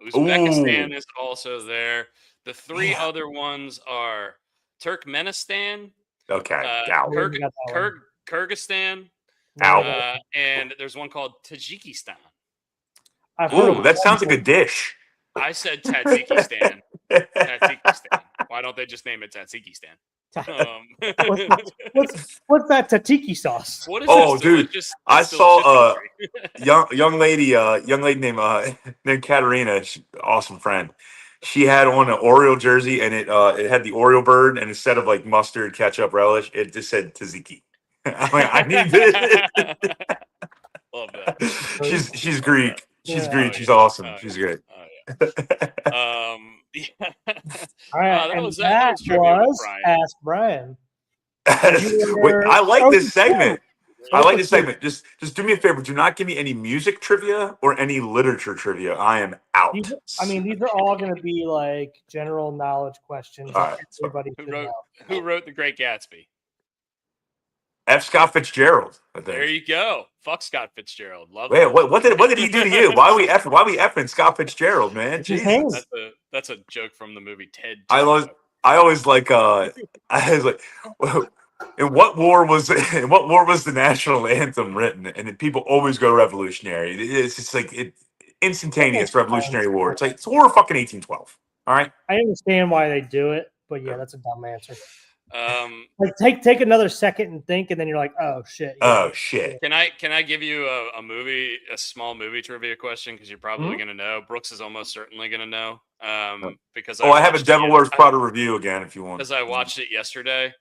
Uzbekistan is also there. The 3 other ones are Turkmenistan. Okay. Kyrgyzstan. And there's one called Tajikistan. Ooh, that sounds like a dish. I said Tajikistan. Tajikistan. Why don't they just name it Tajikistan? What's that tzatziki sauce? What is dude! I saw a young lady named Katerina, awesome friend. She had on an Oreo jersey, and it had the Oreo bird, and instead of like mustard, ketchup, relish, it just said tzatziki. I'm like, I need this. Love that. She's Greek. She's Greek. She's awesome. She's great. All right, that was Ask Brian. I like this segment. I like this segment. Just do me a favor. Do not give me any music trivia or any literature trivia. I am out. These are all going to be like general knowledge questions. Right. Everybody who wrote The Great Gatsby? F. Scott Fitzgerald. I think. There you go. Fuck Scott Fitzgerald. Love it. What did he do to you? Why we effing Scott Fitzgerald, man? Jesus. That's a joke from the movie Ted. I always like I was like, in what war was the national anthem written? And people always go revolutionary. It's just like instantaneous Revolutionary War. It's like it's War of fucking 1812. All right. I understand why they do it, but yeah, that's a dumb answer. Like take another second and think, and then you're like, oh shit. Oh shit. Can I give you a small movie trivia question, because you're probably gonna know. Brooks is almost certainly gonna know. Because I have a Devil Wears Prada review again if you want. Because I watched it yesterday.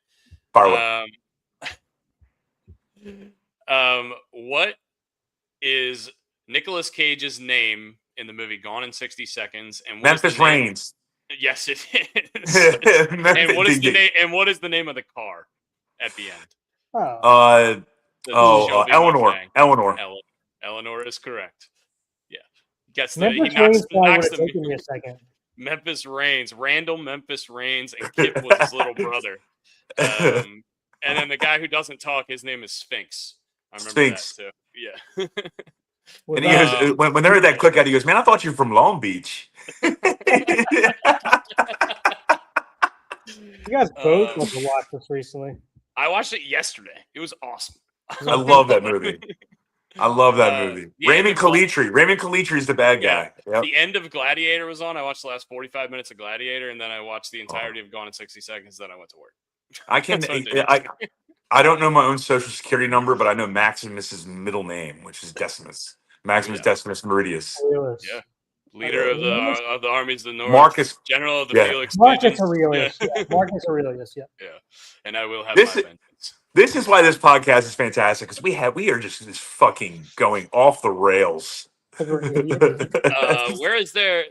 What is Nicolas Cage's name in the movie Gone in 60 Seconds? And Memphis Reigns. Yes, it is. And what is the name? And what is the name of the car at the end? Eleanor. Eleanor is correct. Yeah, gets Memphis Reigns knocks the. Taken me a second. Memphis Reigns, Randall Memphis Reigns, and Kip was his little brother. And then the guy who doesn't talk, his name is Sphinx. I remember Sphinx. that too. Yeah. And he goes, when they heard that click out, he goes, "Man, I thought you were from Long Beach." You guys both must have watched this recently. I watched it yesterday. It was awesome. I love that movie. Raymond Calitri is the bad guy. Yep. The end of Gladiator was on. I watched the last 45 minutes of Gladiator, and then I watched the entirety of Gone in 60 Seconds. Then I went to work. I don't know my own social security number, but I know Maximus's middle name, which is Decimus. Maximus Decimus Meridius. Yeah. Leader of the armies of the North. Marcus. General of the Felix. Marcus Aurelius. Yeah. Marcus Aurelius. Yeah. Yeah. And I will have my vengeance. This is why this podcast is fantastic, because we are just fucking going off the rails. Where is the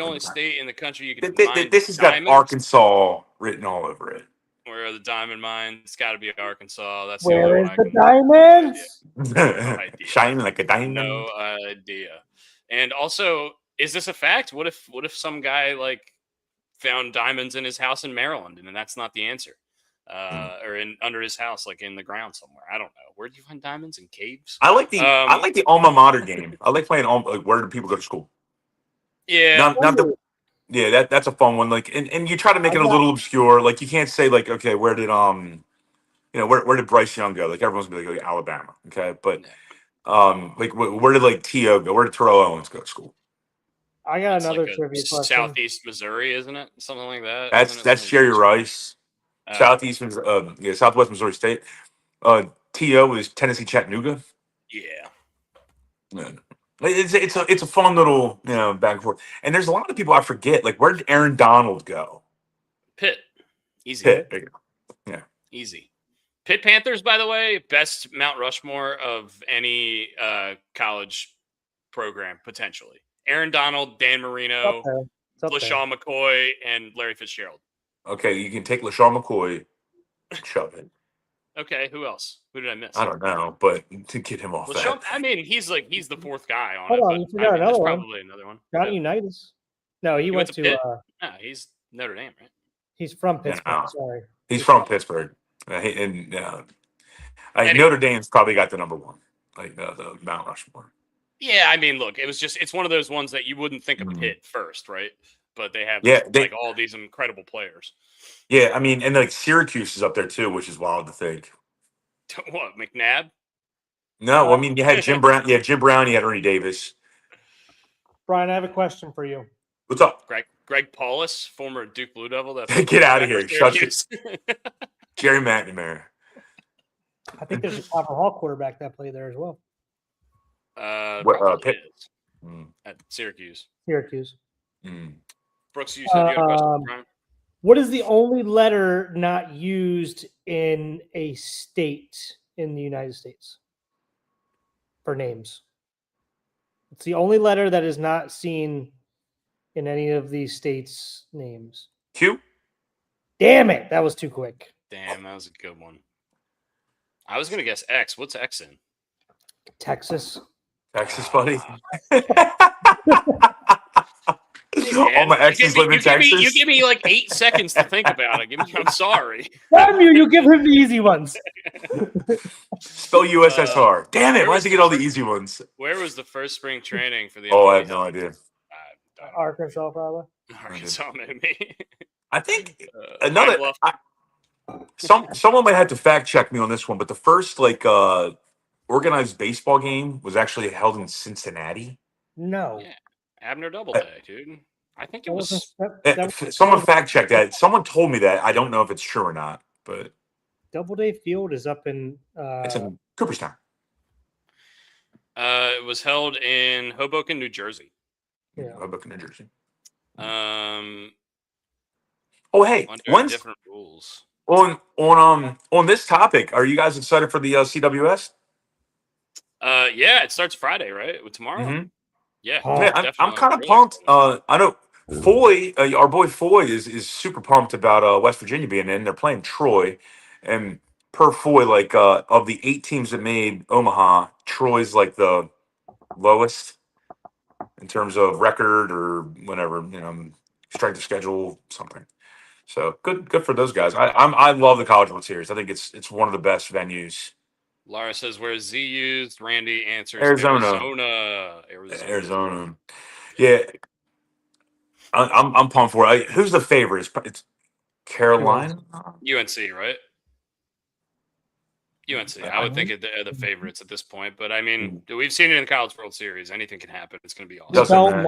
only state in the country you can mine this has got Arkansas written all over it. Where are the diamond mines? It's got to be Arkansas. That's where is the diamonds? No Shining like a diamond. No idea. And also, is this a fact? What if some guy like found diamonds in his house in Maryland, and that's not the answer? Or under his house, like in the ground somewhere. I don't know. Where do you find diamonds? In caves? I like the alma mater game. I like playing where do people go to school? Yeah. That's a fun one. Like, and you try to make it a little obscure. Like, you can't say like, okay, where did where did Bryce Young go? Like everyone's gonna be like Alabama, okay? But like where did like T.O. go? Where did Terrell Owens go to school? I got It's another like trivia question. Southeast Missouri, isn't it? Something like that. That's Jerry Rice. Southwest Missouri State. T.O. is Tennessee Chattanooga. Yeah. Yeah. It's a fun little back and forth. And there's a lot of people I forget. Like where did Aaron Donald go? Pitt. Easy. Pitt. There you go. Yeah. Easy. Pitt Panthers, by the way, best Mount Rushmore of any college program, potentially. Aaron Donald, Dan Marino, LaShawn McCoy, and Larry Fitzgerald. Okay, you can take LaShawn McCoy and shove it. Okay, who else? Who did I miss? I don't know, but to get him off LaShawn, that. I mean, he's the fourth guy on Hold it. on, you forgot another one. Probably another one. Johnny Unitas. No, he went to Pitt? No, he's Notre Dame, right? He's from Pittsburgh. No. Sorry. He's from Pittsburgh. Notre Dame's probably got the number one, like the Mount Rushmore. Yeah, I mean, look, it's one of those ones that you wouldn't think of Pitt first, right? But they have like all these incredible players. Yeah, I mean, and like Syracuse is up there too, which is wild to think. What, McNabb? No, I mean you had Jim Brown. Yeah, Jim Brown. You had Ernie Davis. Brian, I have a question for you. What's up? Greg Paulus, former Duke Blue Devil. Get out of here! Shut your Jerry McNamara. I think there's a Copper Hall quarterback that played there as well. Pitt? At Syracuse. Brooks, you said you had a question, Brian? What is the only letter not used in a state in the United States for names? It's the only letter that is not seen in any of these states' names. Q? Damn it. That was too quick. Damn, that was a good one. I was going to guess X. What's X in? Texas. Texas, buddy. Hey, all my exes live in Texas. You give me like 8 seconds to think about it. I'm sorry. Damn you give him the easy ones. Spell USSR. Damn it. Why does he get all the easy ones? Where was the first spring training for the NBA? I have no idea. Arkansas, probably. Arkansas, maybe. I think someone might have to fact check me on this one, but the first organized baseball game was actually held in Cincinnati. No. Yeah. Abner Doubleday, dude. I think it was. Someone fact checked that. Someone told me that. I don't know if it's true or not, but Doubleday Field is up in. It's in Cooperstown. It was held in Hoboken, New Jersey. Yeah. Hoboken, New Jersey. Oh, hey, when's different rules on this topic? Are you guys excited for the CWS? Yeah, it starts Friday, right? Tomorrow. Mm-hmm. Yeah, I'm kind of pumped. I know Foy, our boy Foy, is super pumped about West Virginia being in. They're playing Troy, and per Foy, of the 8 teams that made Omaha, Troy's like the lowest in terms of record or whatever, strength of schedule, something. So good for those guys. I love the College World Series. I think it's one of the best venues. Laura says, "Where's Z used?" Randy answers, Arizona. Yeah, I'm pumped for it. Who's the favorite? It's Carolina. UNC, right? UNC. I would think they're the favorites at this point, but I mean, we've seen it in the College World Series. Anything can happen. It's going to be awesome.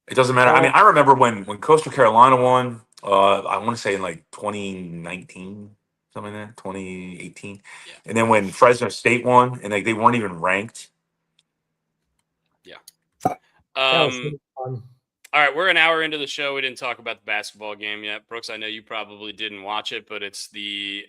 It doesn't matter. I mean, I remember when Coastal Carolina won. I want to say in 2019. Something like that, 2018. Yeah. And then when Fresno State won, and they weren't even ranked. Yeah. That was really fun. All right, we're an hour into the show. We didn't talk about the basketball game yet. Brooks, I know you probably didn't watch it, but it's the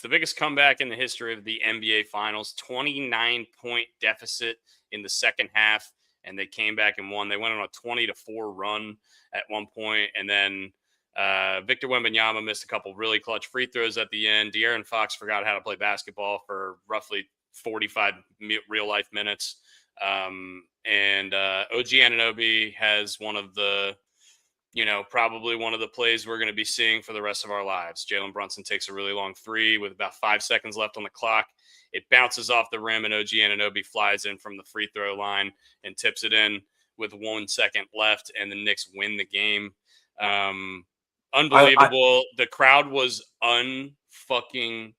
biggest comeback in the history of the NBA Finals. 29-point deficit in the second half, and they came back and won. They went on a 20-4 run at one point, and then Victor Wembanyama missed a couple really clutch free throws at the end. De'Aaron Fox forgot how to play basketball for roughly 45 real-life minutes. And OG Anunoby has one of the, probably one of the plays we're going to be seeing for the rest of our lives. Jalen Brunson takes a really long three with about 5 seconds left on the clock. It bounces off the rim, and OG Anunoby flies in from the free throw line and tips it in with 1 second left, and the Knicks win the game. Unbelievable. The crowd was unfucking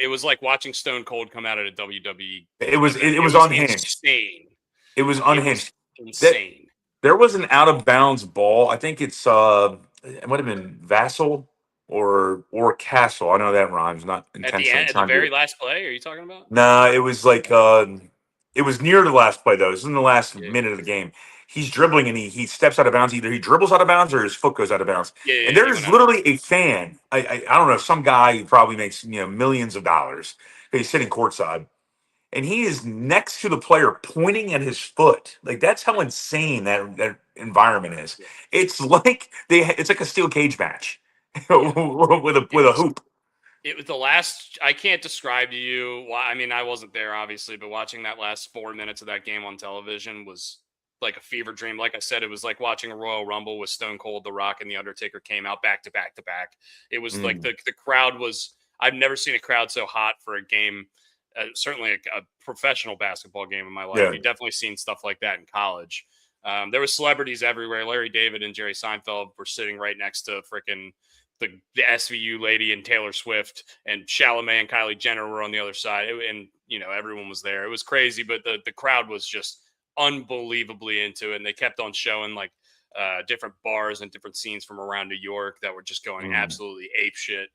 It was like watching Stone Cold come out at a WWE. It was unhinged. Insane. It was unhinged. Insane. There was an out of bounds ball. I think it's it might have been Vassal or Castle. I know that rhymes, not intentionally. At the very last play, are you talking about? Nah, it was like it was near the last play though. This is in the last minute of the game. He's dribbling and he steps out of bounds. Either he dribbles out of bounds or his foot goes out of bounds. And there's literally a fan. I don't know, some guy who probably makes millions of dollars. He's sitting courtside. And he is next to the player pointing at his foot. Like, that's how insane that environment is. It's like it's like a steel cage match with a hoop. It was the last. I can't describe to you why. I mean, I wasn't there obviously, but watching that last 4 minutes of that game on television was like a fever dream. Like I said, it was like watching a Royal Rumble with Stone Cold, The Rock, and The Undertaker came out back to back to back. It was like the crowd was. I've never seen a crowd so hot for a game. Certainly a professional basketball game in my life. You've definitely seen stuff like that in college. There were celebrities everywhere. Larry David and Jerry Seinfeld were sitting right next to frickin' the SVU lady and Taylor Swift, and Chalamet and Kylie Jenner were on the other side. And everyone was there. It was crazy, but the crowd was just unbelievably into it. And they kept on showing like different bars and different scenes from around New York that were just going absolutely ape shit.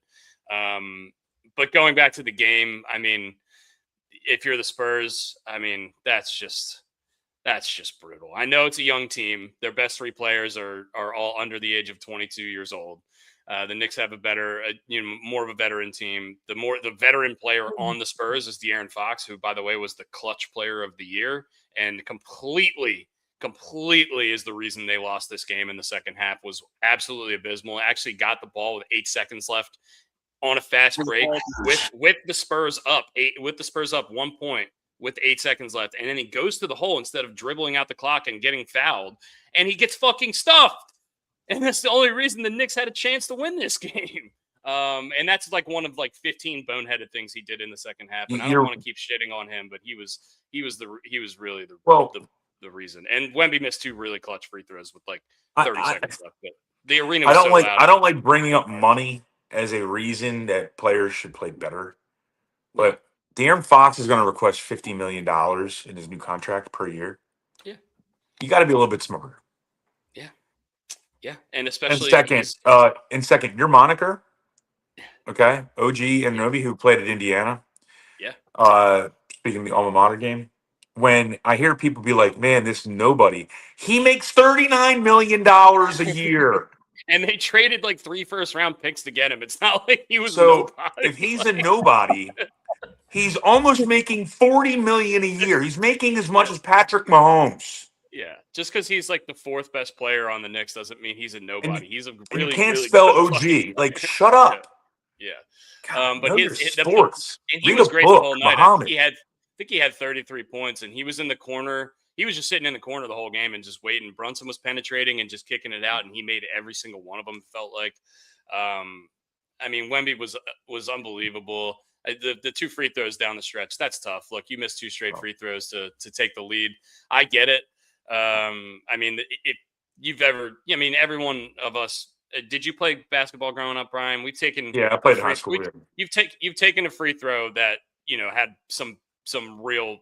But going back to the game, I mean, if you're the Spurs, I mean, that's just brutal. I know it's a young team. Their best 3 players are all under the age of 22 years old. The Knicks have a better, more of a veteran team. The veteran player on the Spurs is De'Aaron Fox, who, by the way, was the clutch player of the year and completely is the reason they lost this game in the second half. Was absolutely abysmal. Actually got the ball with 8 seconds left on a fast break with the Spurs up 1 point with 8 seconds left. And then he goes to the hole instead of dribbling out the clock and getting fouled, and he gets fucking stuffed. And that's the only reason the Knicks had a chance to win this game. And that's like one of like 15 boneheaded things he did in the second half. And I don't want to keep shitting on him, but he was really the reason. And Wemby missed 2 really clutch free throws with like 30 seconds left. But the arena was loud. I don't like bringing up money as a reason that players should play better. But De'Aaron Fox is going to request $50 million in his new contract per year. Yeah. You got to be a little bit smarter. Yeah. Yeah. And especially in second, your moniker, okay, OG and Nobi, who played at Indiana. Yeah. Speaking of the alma mater game, when I hear people be like, man, this nobody, he makes $39 million a year. And they traded like 3 first-round picks to get him. It's not like he was nobody. If he's a nobody, he's almost making $40 million a year. He's making as much as Patrick Mahomes. Yeah, just because he's like the 4th best player on the Knicks doesn't mean he's a nobody. He's a really, you can't really spell OG. Like, shut up. Yeah. God, but his sports. And he was great the whole night. I think he had 33 points, and he was in the corner. He was just sitting in the corner the whole game and just waiting. Brunson was penetrating and just kicking it out, and he made every single one of them. Felt like, I mean, Wemby was unbelievable. The 2 free throws down the stretch, that's tough. Look, you missed 2 straight free throws to take the lead. I get it. I mean, if you've ever, I mean, every one of us. Did you play basketball growing up, Brian? We've taken. Yeah, I played in high school. You've taken a free throw that had some real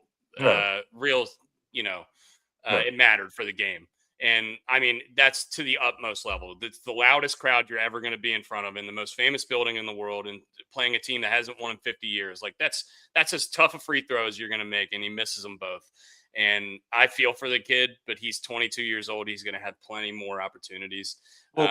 it mattered for the game. And I mean, that's to the utmost level. It's the loudest crowd you're ever going to be in front of in the most famous building in the world, and playing a team that hasn't won in 50 years. Like that's as tough a free throw as you're going to make. And he misses them both. And I feel for the kid, but he's 22 years old. He's going to have plenty more opportunities. Well,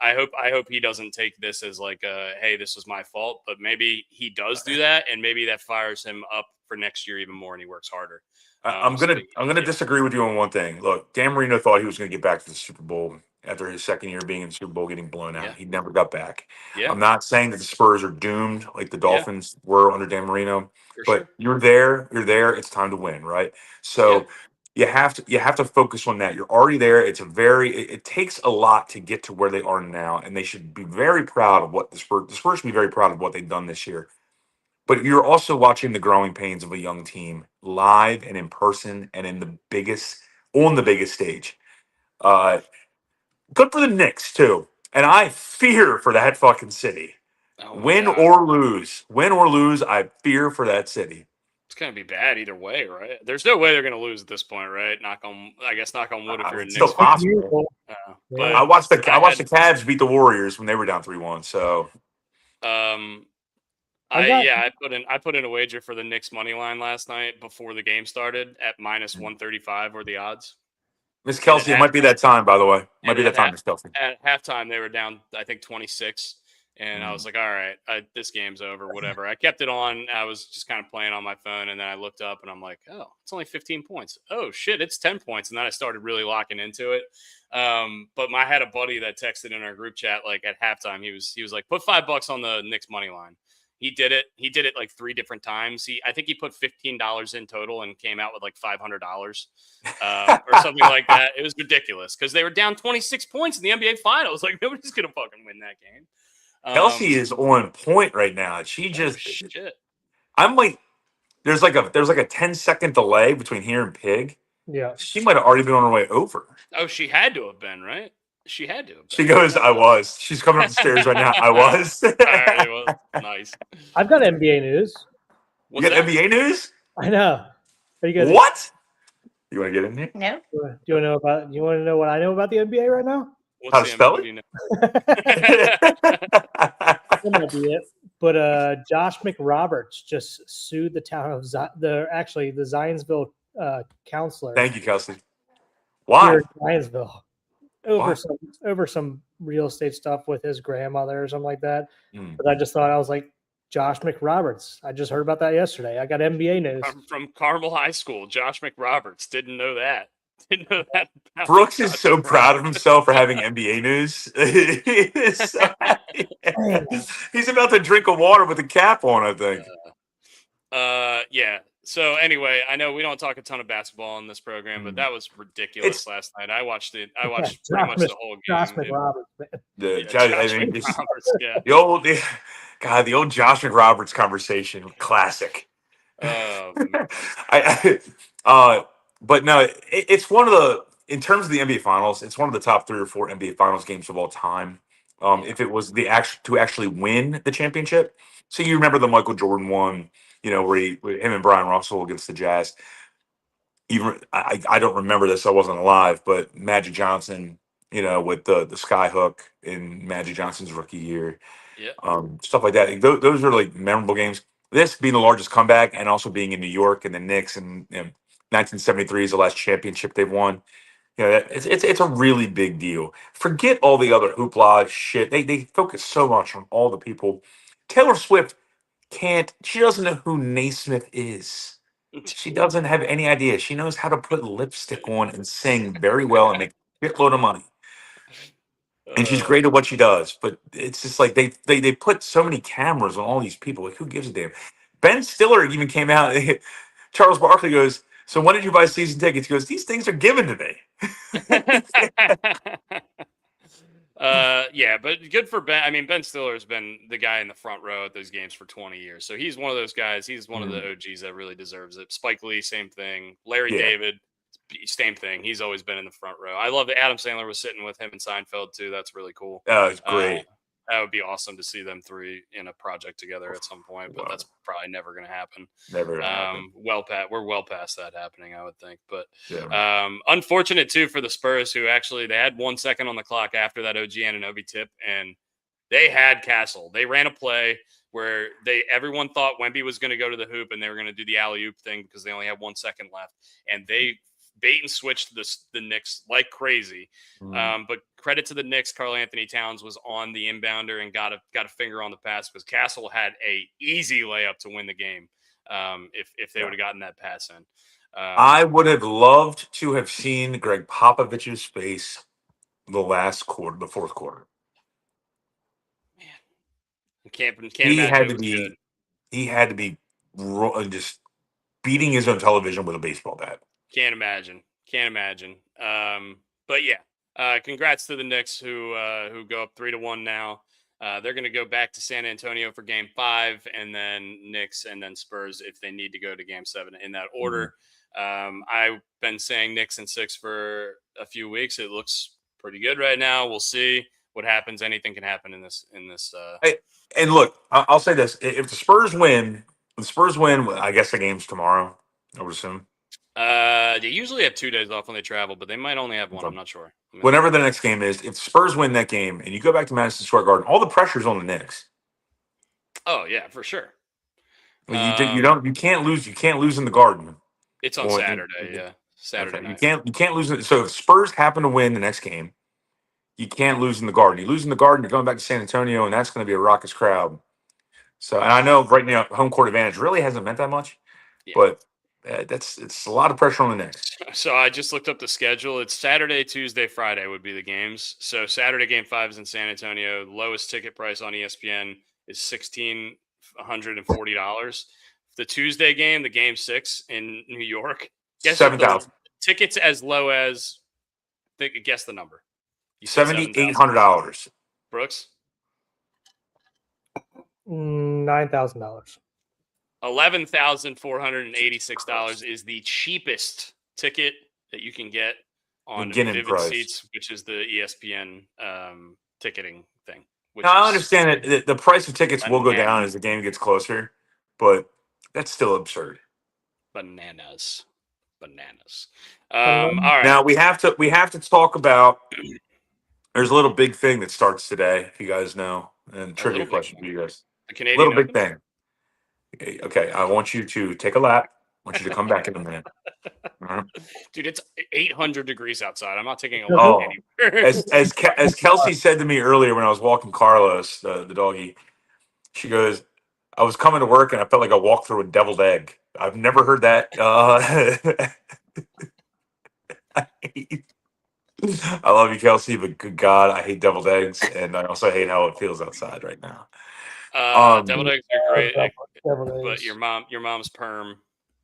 I hope he doesn't take this as like hey, this was my fault, but maybe he does do that. And maybe that fires him up for next year even more, and he works harder. I'm gonna disagree with you on one thing. Look, Dan Marino thought he was going to get back to the Super Bowl after his second year being in the Super Bowl, getting blown out. Yeah. He never got back. Yeah. I'm not saying that the Spurs are doomed like the Dolphins were under Dan Marino, but you're there. It's time to win, right? So you have to focus on that. You're already there. It takes a lot to get to where they are now, and they should be very proud of what the Spurs should be very proud of what they've done this year. But you're also watching the growing pains of a young team live and in person and on the biggest stage. Good for the Knicks too. And I fear for that fucking city. Oh my Win God. or lose, I fear for that city. It's going to be bad either way, right? There's no way they're going to lose at this point, right? Knock on wood if you're a It's still Knicks fan. possible. But I watched the I Cavs beat the Warriors when they were down 3-1. So I put in a wager for the Knicks money line last night before the game started at -135 were the odds. Miss And Kelsey, it might be that time, by the way. Might be that time, Miss Kelsey. at halftime they were down, I think 26, and I Mm. was like, all right, this game's over, whatever. I kept it on. I was just kind of playing on my phone, and then I looked up and I'm like, oh, it's only 15 points. Oh shit, it's 10 points. And then I started really locking into it. But I had a buddy that texted in our group chat like at halftime. He was like, put $5 on the Knicks money line. He did it. He did it like 3 different times. I think he put $15 in total and came out with like $500 or something like that. It was ridiculous because they were down 26 points in the NBA Finals. Like nobody's gonna fucking win that game. Kelsey is on point right now. She just shit. I'm like there's like a 10-second delay between here and Pig. Yeah. She might have already been on her way over. Oh, she had to have been, right? She had to have been. She goes, I was. She's coming up the stairs right now. I was. All right, it was nice. I've got NBA news. You got NBA news? I know. Are you guys what? You want to get in there? No. Do you want to know what I know about the NBA right now? How to spell it? You know? That might be it. But Josh McRoberts just sued the town of the Zionsville counselor. Thank you, Kelsey. Why? Here in Zionsville over some real estate stuff with his grandmother or something like that. But I just thought, I was like, Josh McRoberts. I just heard about that yesterday. I got NBA news from Carmel High School. Josh McRoberts. Didn't know that. Didn't know that. Brooks is so proud of himself for having NBA news. He's about to drink a water with a cap on, I think. Yeah. So anyway, I know we don't talk a ton of basketball on this program, but that was ridiculous last night. I watched pretty much the whole game. Josh McRoberts. The old Josh McRoberts conversation, classic. But no, it's one of the, in terms of the NBA Finals, it's one of the top 3 or 4 NBA Finals games of all time. If it was to actually win the championship, so you remember the Michael Jordan one, where him and Brian Russell against the Jazz. Even I don't remember this; I wasn't alive. But Magic Johnson, with the sky hook in Magic Johnson's rookie year, stuff like that. Those are like memorable games. This being the largest comeback, and also being in New York and the Knicks, and 1973 is the last championship they've won. It's a really big deal. Forget all the other hoopla shit. They focus so much on all the people. Taylor Swift she doesn't know who Naismith is. She doesn't have any idea. She knows how to put lipstick on and sing very well and make a shitload of money. And she's great at what she does. But it's just like they put so many cameras on all these people. Like, who gives a damn? Ben Stiller even came out. Charles Barkley goes, so when did you buy season tickets? He goes, these things are given to me. Yeah, but good for Ben. I mean, Ben Stiller has been the guy in the front row at those games for 20 years. So he's one of those guys. He's one of the OGs that really deserves it. Spike Lee, same thing. Larry David, same thing. He's always been in the front row. I love that Adam Sandler was sitting with him in Seinfeld too. That's really cool. It's great. That would be awesome to see them 3 in a project together at some point, but that's probably never going to happen. Never gonna happen. We're well past that happening, I would think. But unfortunate too for the Spurs, who actually they had 1 second on the clock after that OG Anunoby tip, and they had Castle. They ran a play where everyone thought Wemby was going to go to the hoop and they were going to do the alley-oop thing because they only had 1 second left, and they bait and switched the Knicks like crazy. But credit to the Knicks, Karl Anthony Towns was on the inbounder and got a finger on the pass because Castle had a easy layup to win the game if they would have gotten that pass in. I would have loved to have seen Greg Popovich's face the fourth quarter. Man, can't imagine he had to be just beating his own television with a baseball bat. Can't imagine. But yeah, congrats to the Knicks who go up 3-1 now. They're going to go back to San Antonio for Game 5, and then Knicks, and then Spurs if they need to go to Game 7 in that order. I've been saying Knicks in 6 for a few weeks. It looks pretty good right now. We'll see what happens. Anything can happen in this. And look, I'll say this: if the Spurs win, I guess the game's tomorrow. I would assume. They usually have 2 days off when they travel, but they might only have one. I'm not sure. Whenever the next game is, if the Spurs win that game and you go back to Madison Square Garden, all the pressure's on the Knicks. Oh yeah, for sure. You can't lose. You can't lose in the Garden. It's on Saturday. Yeah, Saturday night. You can't lose. So if Spurs happen to win the next game, you can't lose in the Garden. You lose in the Garden, you're going back to San Antonio, and that's going to be a raucous crowd. So, and I know right now home court advantage really hasn't meant that much, but it's a lot of pressure on the Knicks. So I just looked up the schedule. It's Saturday, Tuesday, Friday would be the games. So Saturday game 5 is in San Antonio. The lowest ticket price on ESPN is $1,640. The Tuesday game, the game 6 in New York, $7,000 tickets as low as. Guess the number. $7,800. Brooks. $9,000. $11,486 is the cheapest ticket that you can get on Vivid price. Seats, which is the ESPN ticketing thing. Now, I understand that the price of tickets will go down as the game gets closer, but that's still absurd. Bananas. All right. Now we have to talk about. There's a little big thing that starts today, if you guys know, and trivia question for you guys. The Canadian big thing. Okay, I want you to take a lap. I want you to come back in a minute. Dude, it's 800 degrees outside. I'm not taking a lap anywhere. As Kelsey said to me earlier when I was walking Carlos, the doggy, she goes, I was coming to work and I felt like I walked through a deviled egg. I've never heard that. I love you, Kelsey, but good God, I hate deviled eggs, and I also hate how it feels outside right now. Deviled eggs are great, but your mom's perm,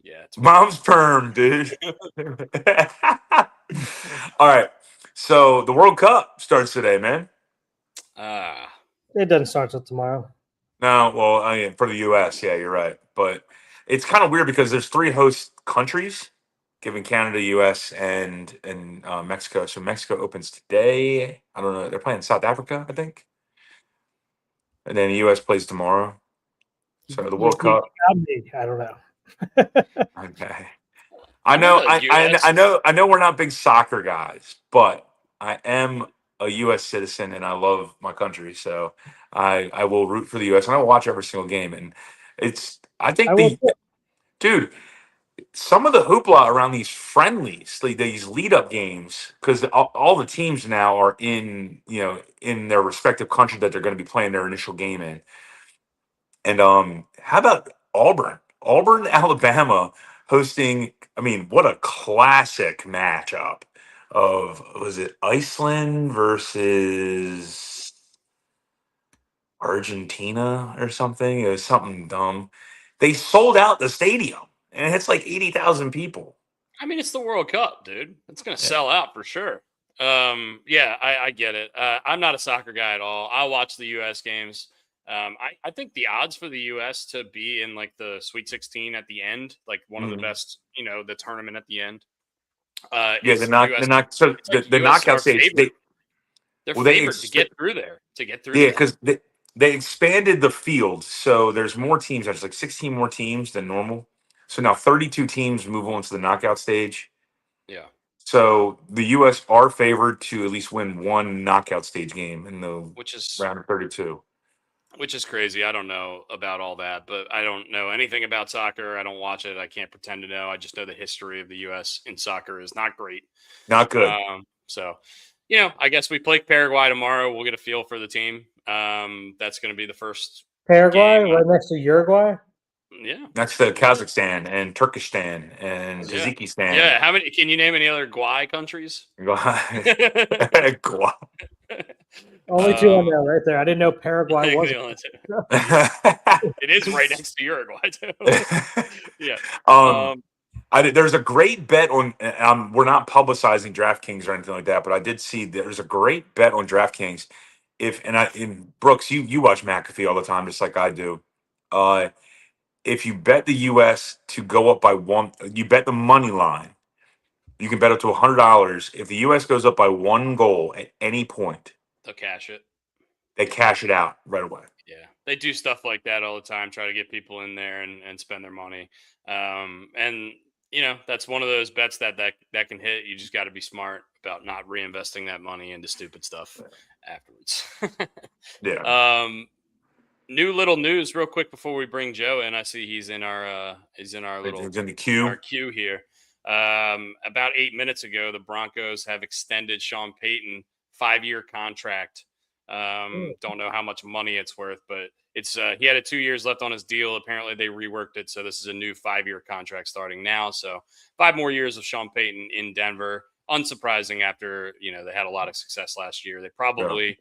it's mom's perm, dude. All right, so the World Cup starts today, man. It doesn't start till tomorrow. No, well, I mean, for the U.S., yeah, you're right, but it's kind of weird because there's 3 host countries. Given Canada, U.S., and Mexico. So Mexico opens today. I don't know. They're playing South Africa, I think. And then the U.S. plays tomorrow. So the World Cup. I don't know. Okay. I know we're not big soccer guys, but I am a U.S. citizen and I love my country. So I will root for the U.S. and I will watch every single game. And dude, some of the hoopla around these friendlies, these lead-up games, because all the teams now are in their respective country that they're going to be playing their initial game in. And how about Auburn, Alabama, hosting? I mean, what a classic matchup of was it Iceland versus Argentina or something? It was something dumb. They sold out the stadium. And it's like 80,000 people. I mean, it's the World Cup, dude. It's going to sell out for sure. I get it. I'm not a soccer guy at all. I watch the U.S. games. I think the odds for the U.S. to be in like the Sweet 16 at the end, like one of the best, the tournament at the end. The knockout stage. They're favored to get through there. Yeah, because they expanded the field, so there's more teams. There's like 16 more teams than normal. So now 32 teams move on to the knockout stage. Yeah. So the U.S. are favored to at least win one knockout stage game in the round of 32. Which is crazy. I don't know about all that, but I don't know anything about soccer. I don't watch it. I can't pretend to know. I just know the history of the U.S. in soccer is not great. Not good. I guess we play Paraguay tomorrow. We'll get a feel for the team. That's going to be the first Paraguay, right next to Uruguay. Yeah, next to Kazakhstan and Turkestan and Tajikistan. Yeah, how many? Can you name any other Guai countries? Guai. Only 2 on there, right there. I didn't know Paraguay was. It is right next to Uruguay too. Yeah. There's a great bet on. We're not publicizing DraftKings or anything like that, but I did see there's a great bet on DraftKings. Brooks, you watch McAfee all the time, just like I do. If you bet the U.S. to go up by 1, you bet the money line. You can bet up to $100 if the U.S. goes up by 1 goal at any point. They'll cash it. They cash it out right away. Yeah, they do stuff like that all the time, try to get people in there and spend their money. And that's one of those bets that can hit. You just got to be smart about not reinvesting that money into stupid stuff afterwards. Yeah. New little news, real quick before we bring Joe in. I see he's in our little It's in the queue. our queue here. About 8 minutes ago, the Broncos have extended Sean Payton 5-year contract. Don't know how much money it's worth, but it's he had 2 years left on his deal. Apparently they reworked it, so this is a new 5-year contract starting now. So 5 more years of Sean Payton in Denver. Unsurprising after they had a lot of success last year. They probably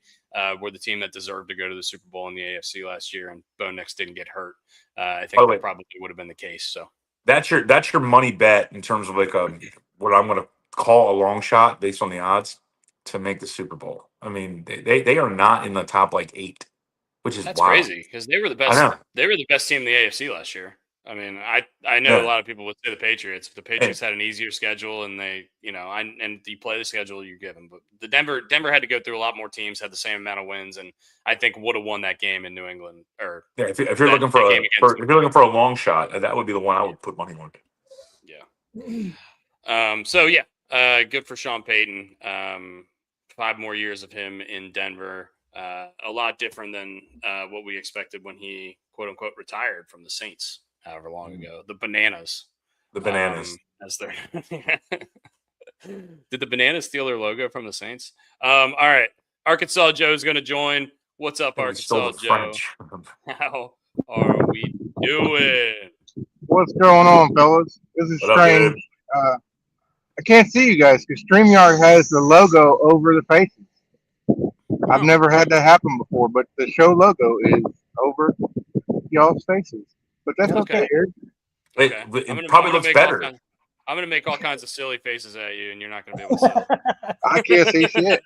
were the team that deserved to go to the Super Bowl in the AFC last year, and Bo Nix didn't get hurt. I think that probably would have been the case. So that's your money bet in terms of like what I'm going to call a long shot based on the odds to make the Super Bowl. I mean, they are not in the top 8, which is that's wild. crazy because they were the best. They were the best team in the AFC last year. I mean, I know a lot of people would say the Patriots. The Patriots had an easier schedule, and they, and you play the schedule you give them. But the Denver had to go through a lot more teams, had the same amount of wins, and I think would have won that game in New England. Or if you're looking for a long shot, that would be the one I would put money on. Yeah. So yeah, good for Sean Payton. 5 more years of him in Denver. A lot different than what we expected when he quote unquote retired from the Saints however long ago. The Bananas. As their Did the Bananas steal their logo from the Saints? All right. Arkansas Joe's going to join. What's up, Arkansas Joe? How are we doing? What's going on, fellas? This is strange. I can't see you guys because StreamYard has the logo over the faces. I've never had that happen before, but the show logo is over y'all's faces. But that's okay, Eric. It probably looks better. I'm going to make all kinds of silly faces at you, and you're not going to be able to see it. I can't see shit.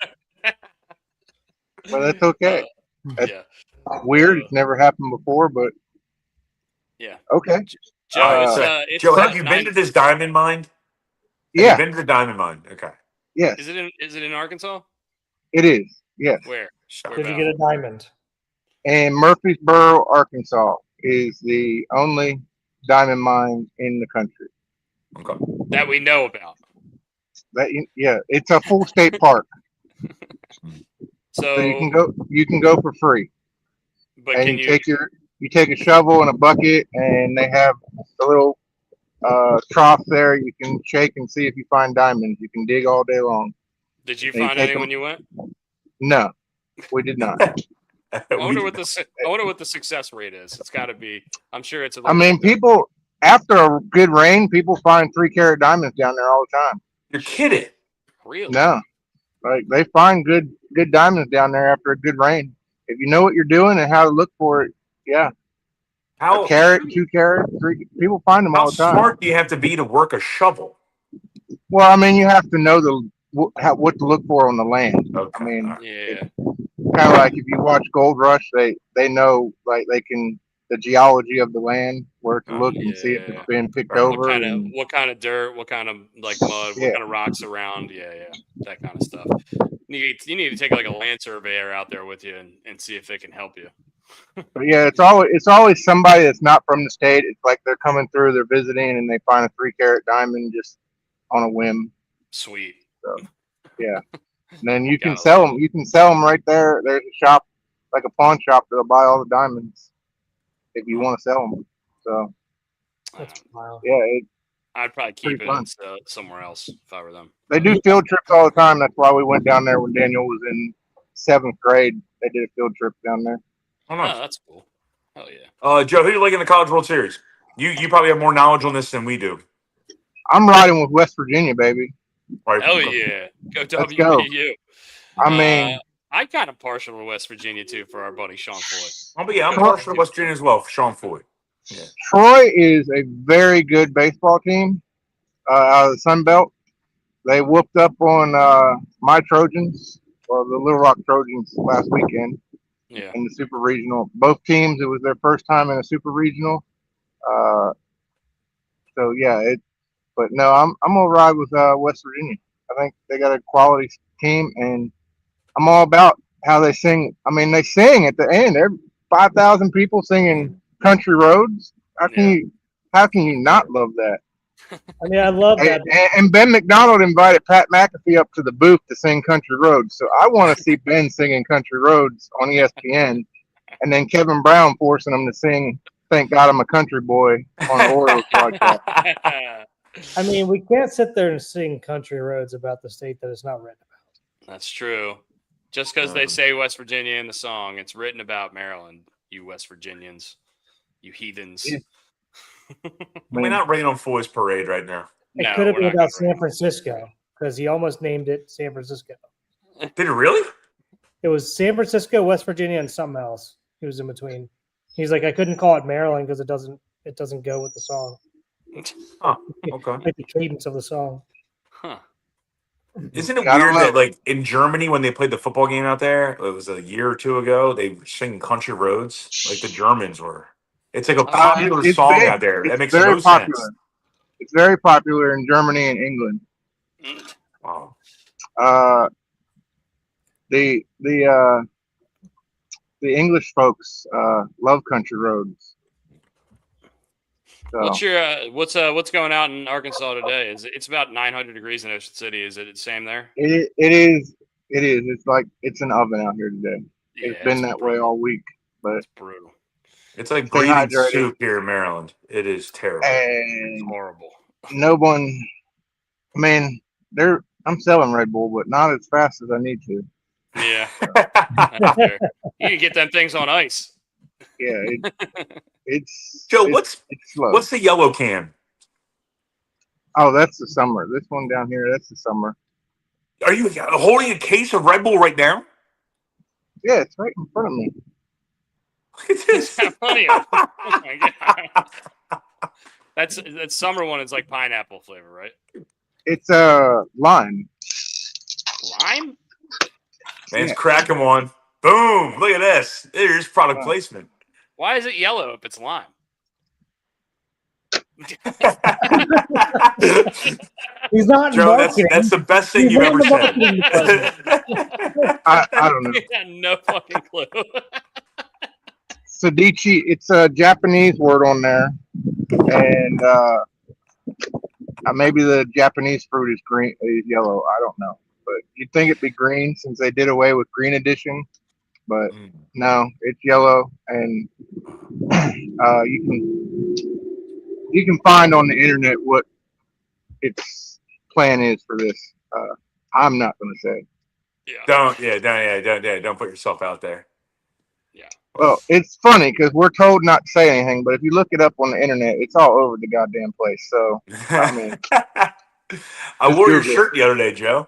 But that's okay. That's weird. It's never happened before, but yeah. Okay. Joe, have you been to this diamond mine? Yeah. Have you been to the diamond mine? Okay. Yes. Is it in Arkansas? It is. Yes. Where? Did you get a diamond? And Murfreesboro, Arkansas is the only diamond mine in the country. Okay. That we know about. It's a full state park. So you can go for free. But and you take a shovel and a bucket, and they have a little trough there. You can shake and see if you find diamonds. You can dig all day long. Did you find any when you went? No, we did not. I wonder what the success rate is. It's got to be. I'm sure it's. People after a good rain, people find 3-carat diamonds down there all the time. You're kidding? Really? No, they find good diamonds down there after a good rain. If you know what you're doing and how to look for it, yeah. A carat, 2 carat, 3. People find them all the time. How smart do you have to be to work a shovel? Well, you have to know what to look for on the land. Okay. Kind of like if you watch Gold Rush, they know the geology of the land, where to look and see if it's been picked over. What kind of dirt, what kind of mud, what kind of rocks around, that kind of stuff. You need to take a land surveyor out there with you and see if they can help you. But yeah, it's always somebody that's not from the state. It's like they're coming through, they're visiting, and they find a 3-carat diamond just on a whim. Sweet. So yeah, and then you can sell them. You can sell them right there. There's a shop, like a pawn shop, that'll buy all the diamonds if you want to sell them. So that's wild. Yeah, I'd probably keep it somewhere else if I were them. They do field trips all the time. That's why we went down there when Daniel was in 7th grade. They did a field trip down there. Oh, nice. That's cool. Hell yeah. Joe, who do you like in the College World Series? You probably have more knowledge on this than we do. I'm riding with West Virginia, baby. Right. Hell yeah. Go WVU. I kind of partial to West Virginia, too, for our buddy Sean Floyd. Oh, but yeah, I'm partial to West Virginia as well for Sean Floyd. Yeah. Troy is a very good baseball team out of the Sun Belt. They whooped up on my Trojans, or the Little Rock Trojans, last weekend. Yeah. In the Super Regional. Both teams, it was their first time in a Super Regional. So yeah, but no, I'm gonna ride with West Virginia. I think they got a quality team, and I'm all about how they sing. I mean, they sing at the end. 5,000 people singing "Country Roads." How can Yeah. you? How can you not love that? I mean, I love that. And Ben McDonald invited Pat McAfee up to the booth to sing "Country Roads." So I want to see Ben singing "Country Roads" on ESPN, and then Kevin Brown forcing him to sing "Thank God I'm a Country Boy" on an Orioles broadcast. I mean, we can't sit there and sing "Country Roads" about the state that it's not written about. That's true. Just because they say West Virginia in the song, it's written about Maryland. You West Virginians, you heathens. Yeah. We're not raining on Foy's parade right now. It could have been about San Francisco because he almost named it San Francisco. Did it really? It was San Francisco, West Virginia, and something else. He was in between. He's like, I couldn't call it Maryland because it doesn't go with the song. Oh, okay. Like the cadence of the song. Huh. Isn't it weird that, like, in Germany, when they played the football game out there, it was a year or two ago, they were singing Country Roads like the Germans were. It's like a popular song out there. That makes no sense. It's very popular in Germany and England. Wow. The English folks love Country Roads. So. What's going out in Arkansas today? It's about 900 degrees in Ocean City. Is it the same there? It is. It's like it's an oven out here today. Yeah, it's been that way all week, but it's brutal. It's like breathing soup here in Maryland. It is terrible. It's horrible. No one. I mean, I'm selling Red Bull, but not as fast as I need to. Yeah. You can get them things on ice. Yeah. It's Joe. It's slow. What's the yellow can? Oh, that's the summer. This one down here, that's the summer. Are you holding a case of Red Bull right now? Yeah, it's right in front of me. Look at this. Funny. Oh my God. That summer one is like pineapple flavor, right? It's lime. Lime? Man's cracking one. Boom! Look at this. There's product placement. Why is it yellow if it's lime? He's not. Joe, that's the best thing you've ever said. I don't know. You got no fucking clue. Sadichi, it's a Japanese word on there, and maybe the Japanese fruit is green, is yellow. I don't know, but you'd think it'd be green since they did away with green edition, but no, it's yellow, and you can find on the internet what its plan is for this. I'm not going to say. Yeah. Don't put yourself out there. Yeah. Well, it's funny because we're told not to say anything, but if you look it up on the internet, it's all over the goddamn place. So, I mean, I wore your shirt the other day, Joe.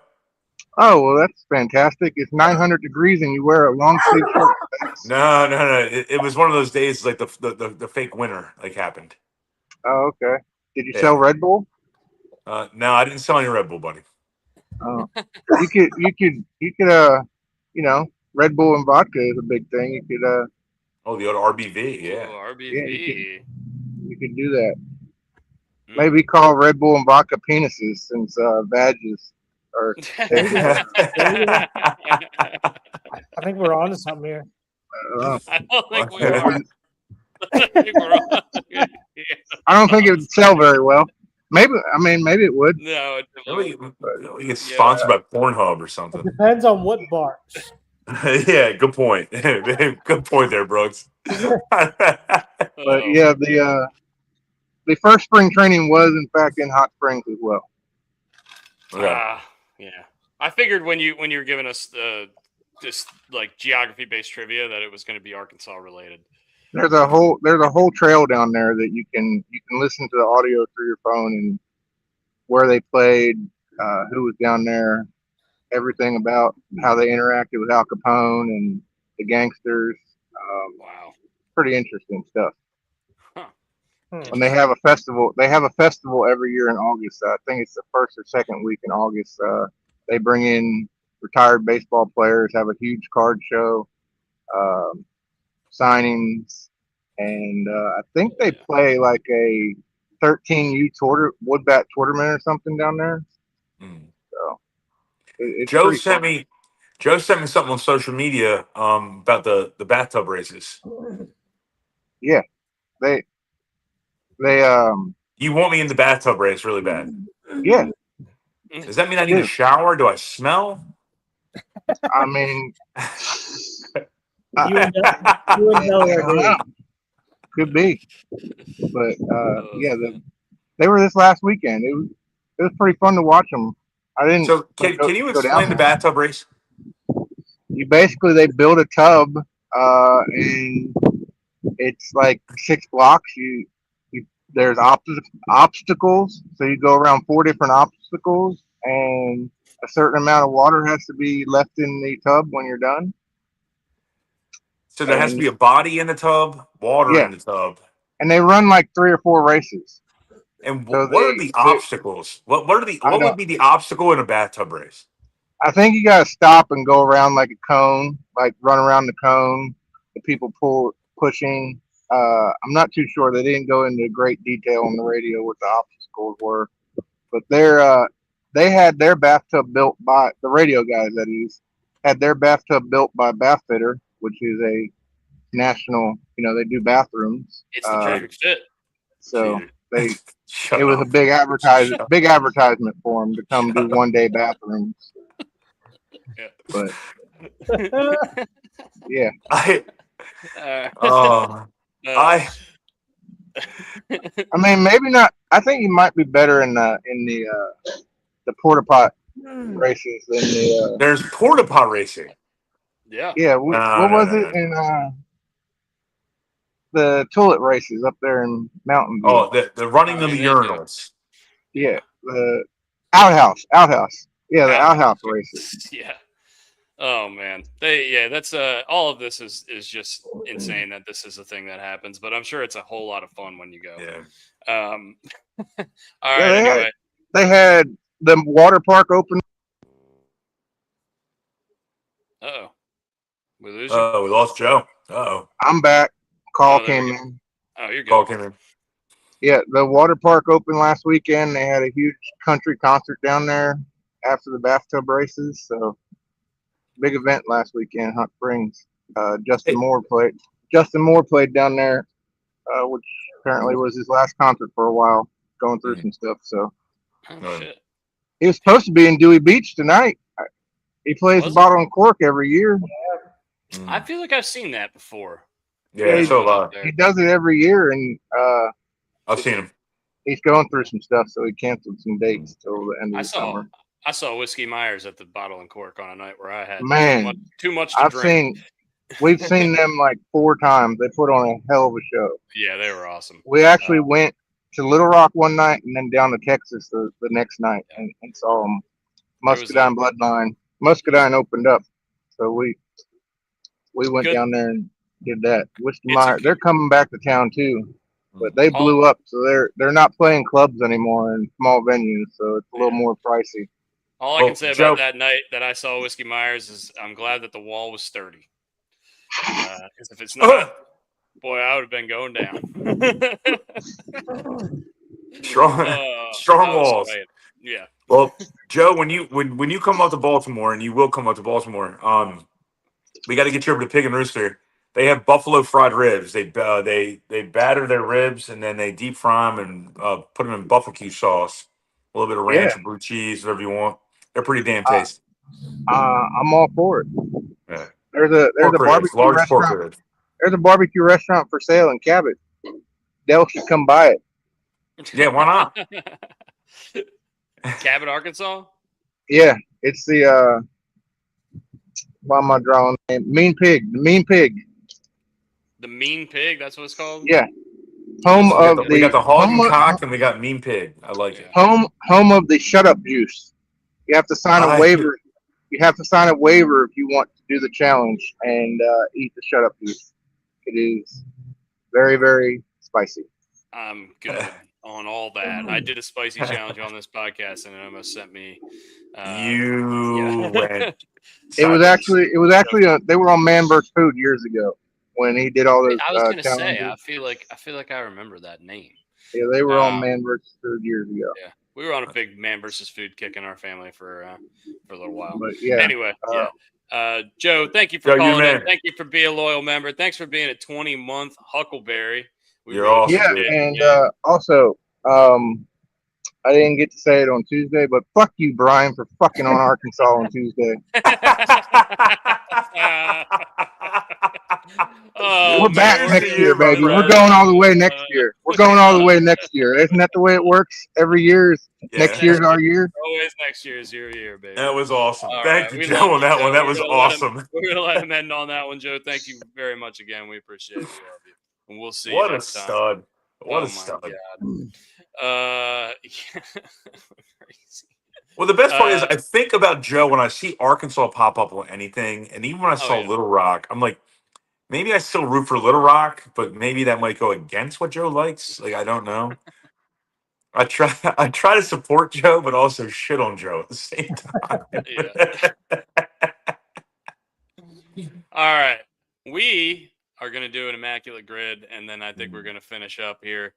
Oh, well, that's fantastic. It's 900 degrees and you wear a long sleeve shirt. No. It was one of those days like the fake winter like happened. Oh, okay. Did you sell Red Bull? No, I didn't sell any Red Bull, buddy. Oh, you could, Red Bull and vodka is a big thing. You could, the old RBV, yeah. Oh, RBV. Yeah, you could do that. Maybe call Red Bull and vodka penises since badges are. I think we're on to something here. I don't think we are. I don't think it would sell very well. Maybe it would. No, we get sponsored by Pornhub or something. It depends on what bars. Yeah, good point. Good point there, Brooks. But yeah, the first spring training was in fact in Hot Springs as well. Okay. Yeah. I figured when you were giving us this like geography based trivia that it was going to be Arkansas related. There's a whole trail down there that you can listen to the audio through your phone and where they played, who was down there, everything about how they interacted with Al Capone and the gangsters. Wow, pretty interesting stuff. Huh. And they have a festival. They have a festival every year in August. I think it's the first or second week in August. They bring in retired baseball players, have a huge card show. Signings, and I think they play like a 13U woodbat tournament or something down there. So Joe sent me Joe sent me something on social media about the bathtub races. Yeah, they You want me in the bathtub race really bad? yeah, Does that mean I I need do. a shower? Do I smell? I mean, You would know I where don't it know. is. Could be, but yeah, they were this last weekend. It was pretty fun to watch them. I didn't. So can you go down explain the there. bathtub race? You basically they build a tub, and it's like 6 blocks. There's obstacles, so you go around 4 different obstacles, and a certain amount of water has to be left in the tub when you're done. So there has to And be a body in the tub, water yeah, in the tub. and they run like 3 or 4 races. And So what are the obstacles? What would be the obstacle in a bathtub race? I think you gotta stop and go around like a cone, like run around the cone. The people pushing. I'm not too sure. They didn't go into great detail on the radio what the obstacles were, but they had their bathtub built by the radio guys. That is, had their bathtub built by Bath Fitter, which is a national. They do bathrooms. It's the perfect fit. So they. Shut It was up. a big advertisement for them to come do 1-day bathrooms. But yeah, I mean maybe not. I think you might be better in the porta pot races than the. There's porta pot racing. Yeah. Yeah. What was it in the toilet races up there in Mountain View? Oh, the running of the urinals. Yeah, the outhouse. Yeah, the outhouse races. Yeah. Oh man, that's all of this is just insane that this is a thing that happens, but I'm sure it's a whole lot of fun when you go. Yeah. All right. Anyway, they had the water park open. Uh-oh. We lose you? Oh, we lost Joe. Uh-oh. I'm back. Call came in. Oh, you're good. Call came in. Yeah, the water park opened last weekend. They had a huge country concert down there after the bathtub races. So big event last weekend, Hot Springs. Justin Moore played down there, which apparently was his last concert for a while, going through some stuff. So shit. he was supposed to be in Dewey Beach tonight. He plays the Bottle and Cork every year. I feel like I've seen that before. Yeah, so he does it every year, and I've seen him. He's going through some stuff, so he canceled some dates till the end of the summer. I saw Whiskey Myers at the Bottle and Cork on a night where I had too much to drink. We've seen them like 4 times. They put on a hell of a show. Yeah, they were awesome. We actually went to Little Rock one night and then down to Texas the next night and saw them. Muscadine Bloodline. Muscadine opened up, so we went down there and did that. Whiskey Myers, they're coming back to town too, but they blew up, so they're not playing clubs anymore in small venues, so it's a little more pricey. All I can say about that night that I saw Whiskey Myers is I'm glad that the wall was sturdy. Because if it's not, boy, I would have been going down. Strong walls. Yeah. Well, Joe, when you come up to Baltimore, and you will come up to Baltimore, we got to get you over to Pig and Rooster. They have buffalo fried ribs. They batter their ribs and then they deep fry them and put them in barbecue sauce, a little bit of ranch or blue cheese, whatever you want. They're pretty damn tasty. I'm all for it. Yeah. There's a barbecue restaurant. There's a barbecue restaurant for sale in Cabot. Dell should come by it. Yeah, why not? Cabot, Arkansas? Yeah, it's the why am I drawing the name? Mean Pig. The Mean Pig. The Mean Pig, that's what it's called? Yeah. We got the hog and cock and we got Mean Pig. I like it. Home of the Shut Up Juice. You have to sign a waiver. You have to sign a waiver if you want to do the challenge and eat the Shut Up Juice. It is very, very spicy. I'm good on all that. I did a spicy challenge on this podcast, and it almost sent me. Went. It was actually they were on Man vs. Food years ago when he did all those. I was gonna say, I feel like I remember that name. Yeah, they were on Man vs. Food years ago. Yeah, we were on a big Man vs. Food kick in our family for a little while. But yeah. Anyway, Joe, thank you for Joe, you calling in. man. Thank you for being a loyal member. Thanks for being a 20-month Huckleberry. You're awesome, Yeah, dude. and also, I didn't get to say it on Tuesday, but fuck you, Brian, for fucking on Arkansas on Tuesday. Oh, We're back cheers next to year, you, my baby. We're friend. going all the way next year. We're going all the way next year. Isn't that the way it works every year? Next year's our year. Always next year is your year, baby. That was awesome. All Thank right. you, We Joe, love on you, that Joe. one. That was awesome. We're going to let him end on that one, Joe. Thank you very much again. We appreciate it. We love you. And we'll see you What a next time. stud. What Oh, a stud. God. Crazy. Well, the best part is I think about Joe when I see Arkansas pop up on anything, and even when I saw Little Rock, I'm like, maybe I still root for Little Rock, but maybe that might go against what Joe likes. Like, I don't know. I try to support Joe, but also shit on Joe at the same time. All right. We are going to do an immaculate grid, and then I think we're going to finish up here.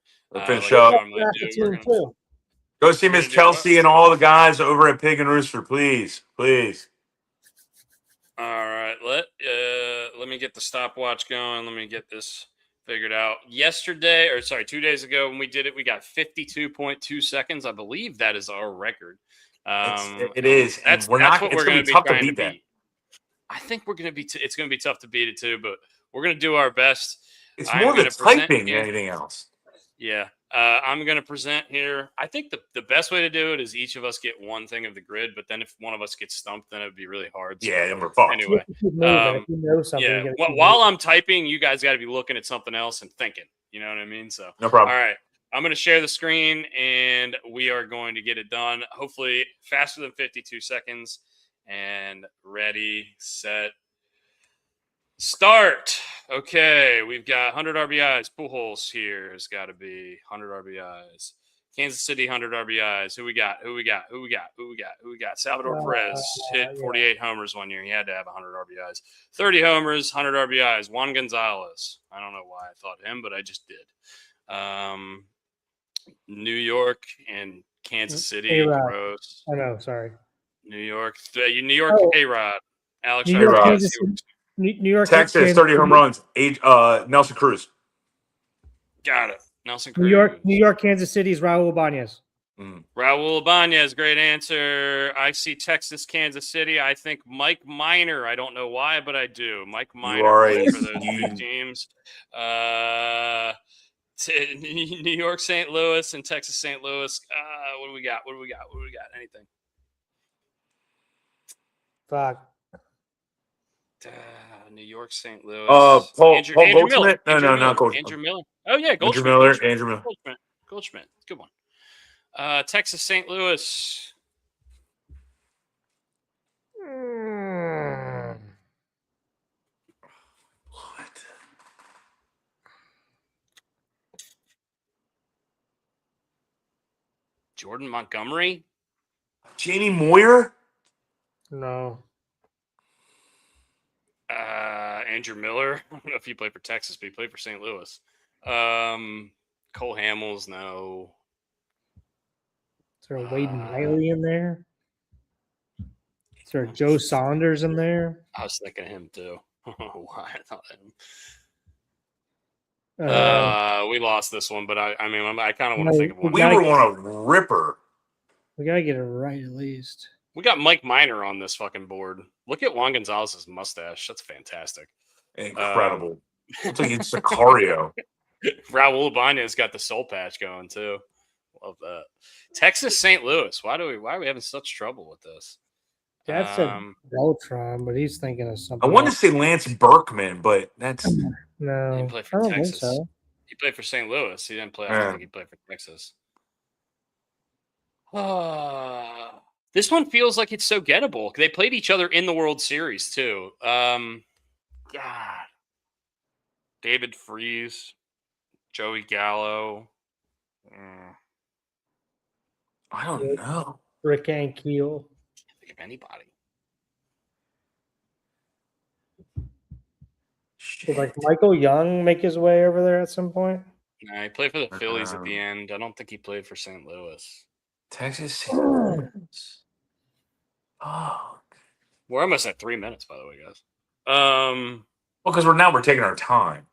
Finish like up. we normally do. Go see Miss Kelsey and all the guys over at Pig and Rooster, please. Please. All right. Let me get the stopwatch going. Let me get this figured out. 2 days ago when we did it, we got 52.2 seconds. I believe that is our record. It is. That's what we're going to be tough trying to to beat. I think we're going to be. It's going to be tough to beat it too, but we're going to do our best. It's more the typing than anything else. Yeah. I'm going to present here. I think the best way to do it is each of us get one thing of the grid, but then if one of us gets stumped, then it would be really hard. So, yeah, and we're fucked. Anyway, while I'm typing, you guys got to be looking at something else and thinking. You know what I mean? So, no problem. All right. I'm going to share the screen, and we are going to get it done, hopefully faster than 52 seconds. And ready, set, start. Okay, we've got 100 RBIs. Pujols here has got to be 100 RBIs. Kansas City 100 RBIs. Who we got? Salvador Perez hit 48 homers one year. He had to have 100 RBIs. 30 homers, 100 RBIs. Juan Gonzalez. I don't know why I thought him, but I just did. New York and Kansas City. Gross. I know. Sorry. New York. A-Rod. Alex New York, Rodriguez. New York, Texas, 30 home runs. Nelson Cruz. Got it. Nelson Cruz. New York, Kansas City's Raul Ibanez. Raul Ibanez, great answer. I see Texas, Kansas City. I think Mike Minor. I don't know why, but I do. Mike Minor played for those two teams. New York, St. Louis, and Texas, St. Louis. What do we got? Anything? Fuck. New York, St. Louis. Paul Andrew Goldschmidt? Miller. Not Goldschmidt. Andrew Miller. Oh, yeah, Goldschmidt. Andrew Miller. Goldschmidt. Good one. Texas, St. Louis. What? Jordan Montgomery. Jamie Moyer? No. Andrew Miller. I don't know if he played for Texas, but he played for St. Louis. Cole Hamels, no. Is there a Wade Miley in there? Is there a Joe Saunders in there? I was thinking of him too. Why I thought him. We lost this one, but I kind of want to think of one. We were on a ripper. We gotta get it right at least. We got Mike Minor on this fucking board. Look at Juan Gonzalez's mustache. That's fantastic. Incredible. Looks like it's Sicario. Raul Ibanez got the soul patch going too. Love that. Texas, St. Louis. Why are we having such trouble with this? Dad said Beltran, but he's thinking of something. I wanted to say Lance Berkman, but that's no. He didn't play for Texas. So. He played for St. Louis. He didn't play. I don't think he played for Texas. This one feels like it's so gettable. They played each other in the World Series too. God. David Freese, Joey Gallo. I don't know. Rick Ankiel. Can't think of anybody. Did like Michael Young make his way over there at some point? No, he played for the Phillies at the end. I don't think he played for St. Louis. Texas. Oh. We're almost at 3 minutes, by the way, guys. Well, because we're taking our time.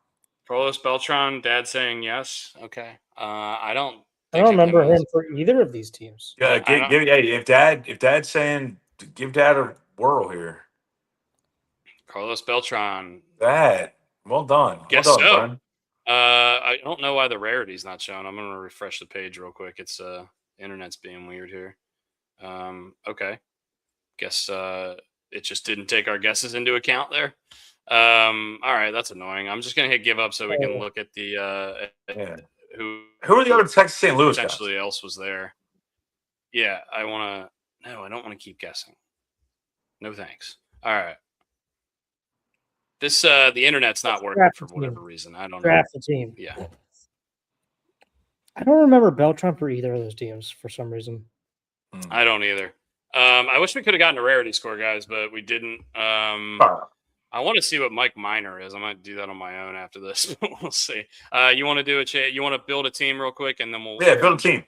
Carlos Beltran, Dad saying yes. Okay. I don't remember him for either of these teams. Yeah, if Dad's saying give Dad a whirl here. Carlos Beltran. Well done. Guess well done, so. Brian. I don't know why the rarity's not shown. I'm gonna refresh the page real quick. It's internet's being weird here. Okay. Guess it just didn't take our guesses into account there. All right, that's annoying. I'm just gonna hit give up so we can look at the who are the other Texas St. Louis potentially guys? else was there. Yeah, I don't want to keep guessing. No thanks. All right. This the internet's not working for whatever reason. I don't know. Draft the team. Yeah. I don't remember Beltran for either of those teams for some reason. I don't either. I wish we could have gotten a rarity score, guys, but we didn't. I want to see what Mike Minor is. I might do that on my own after this. We'll see. You want to do you want to build a team real quick, and then we'll build a team.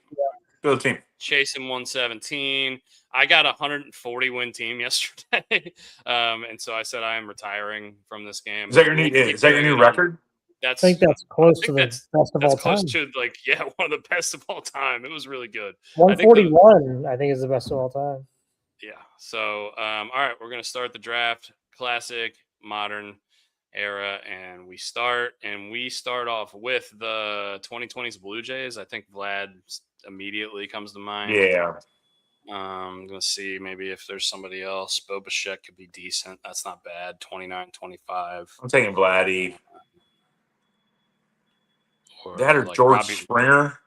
Build a team. Chasing 117. I got a 140 win team yesterday, and so I said I am retiring from this game. Is that your new record? I think that's close to the best of all time. Close to one of the best of all time. It was really good. 141, I think is the best of all time. Yeah. So, all right, we're gonna start the draft. Classic, modern era, and we start off with the 2020s Blue Jays. I think Vlad immediately comes to mind. Yeah. I'm gonna see maybe if there's somebody else. Bo Bichette could be decent. That's not bad. 29-25. I'm taking Vladdy. That or George Springer.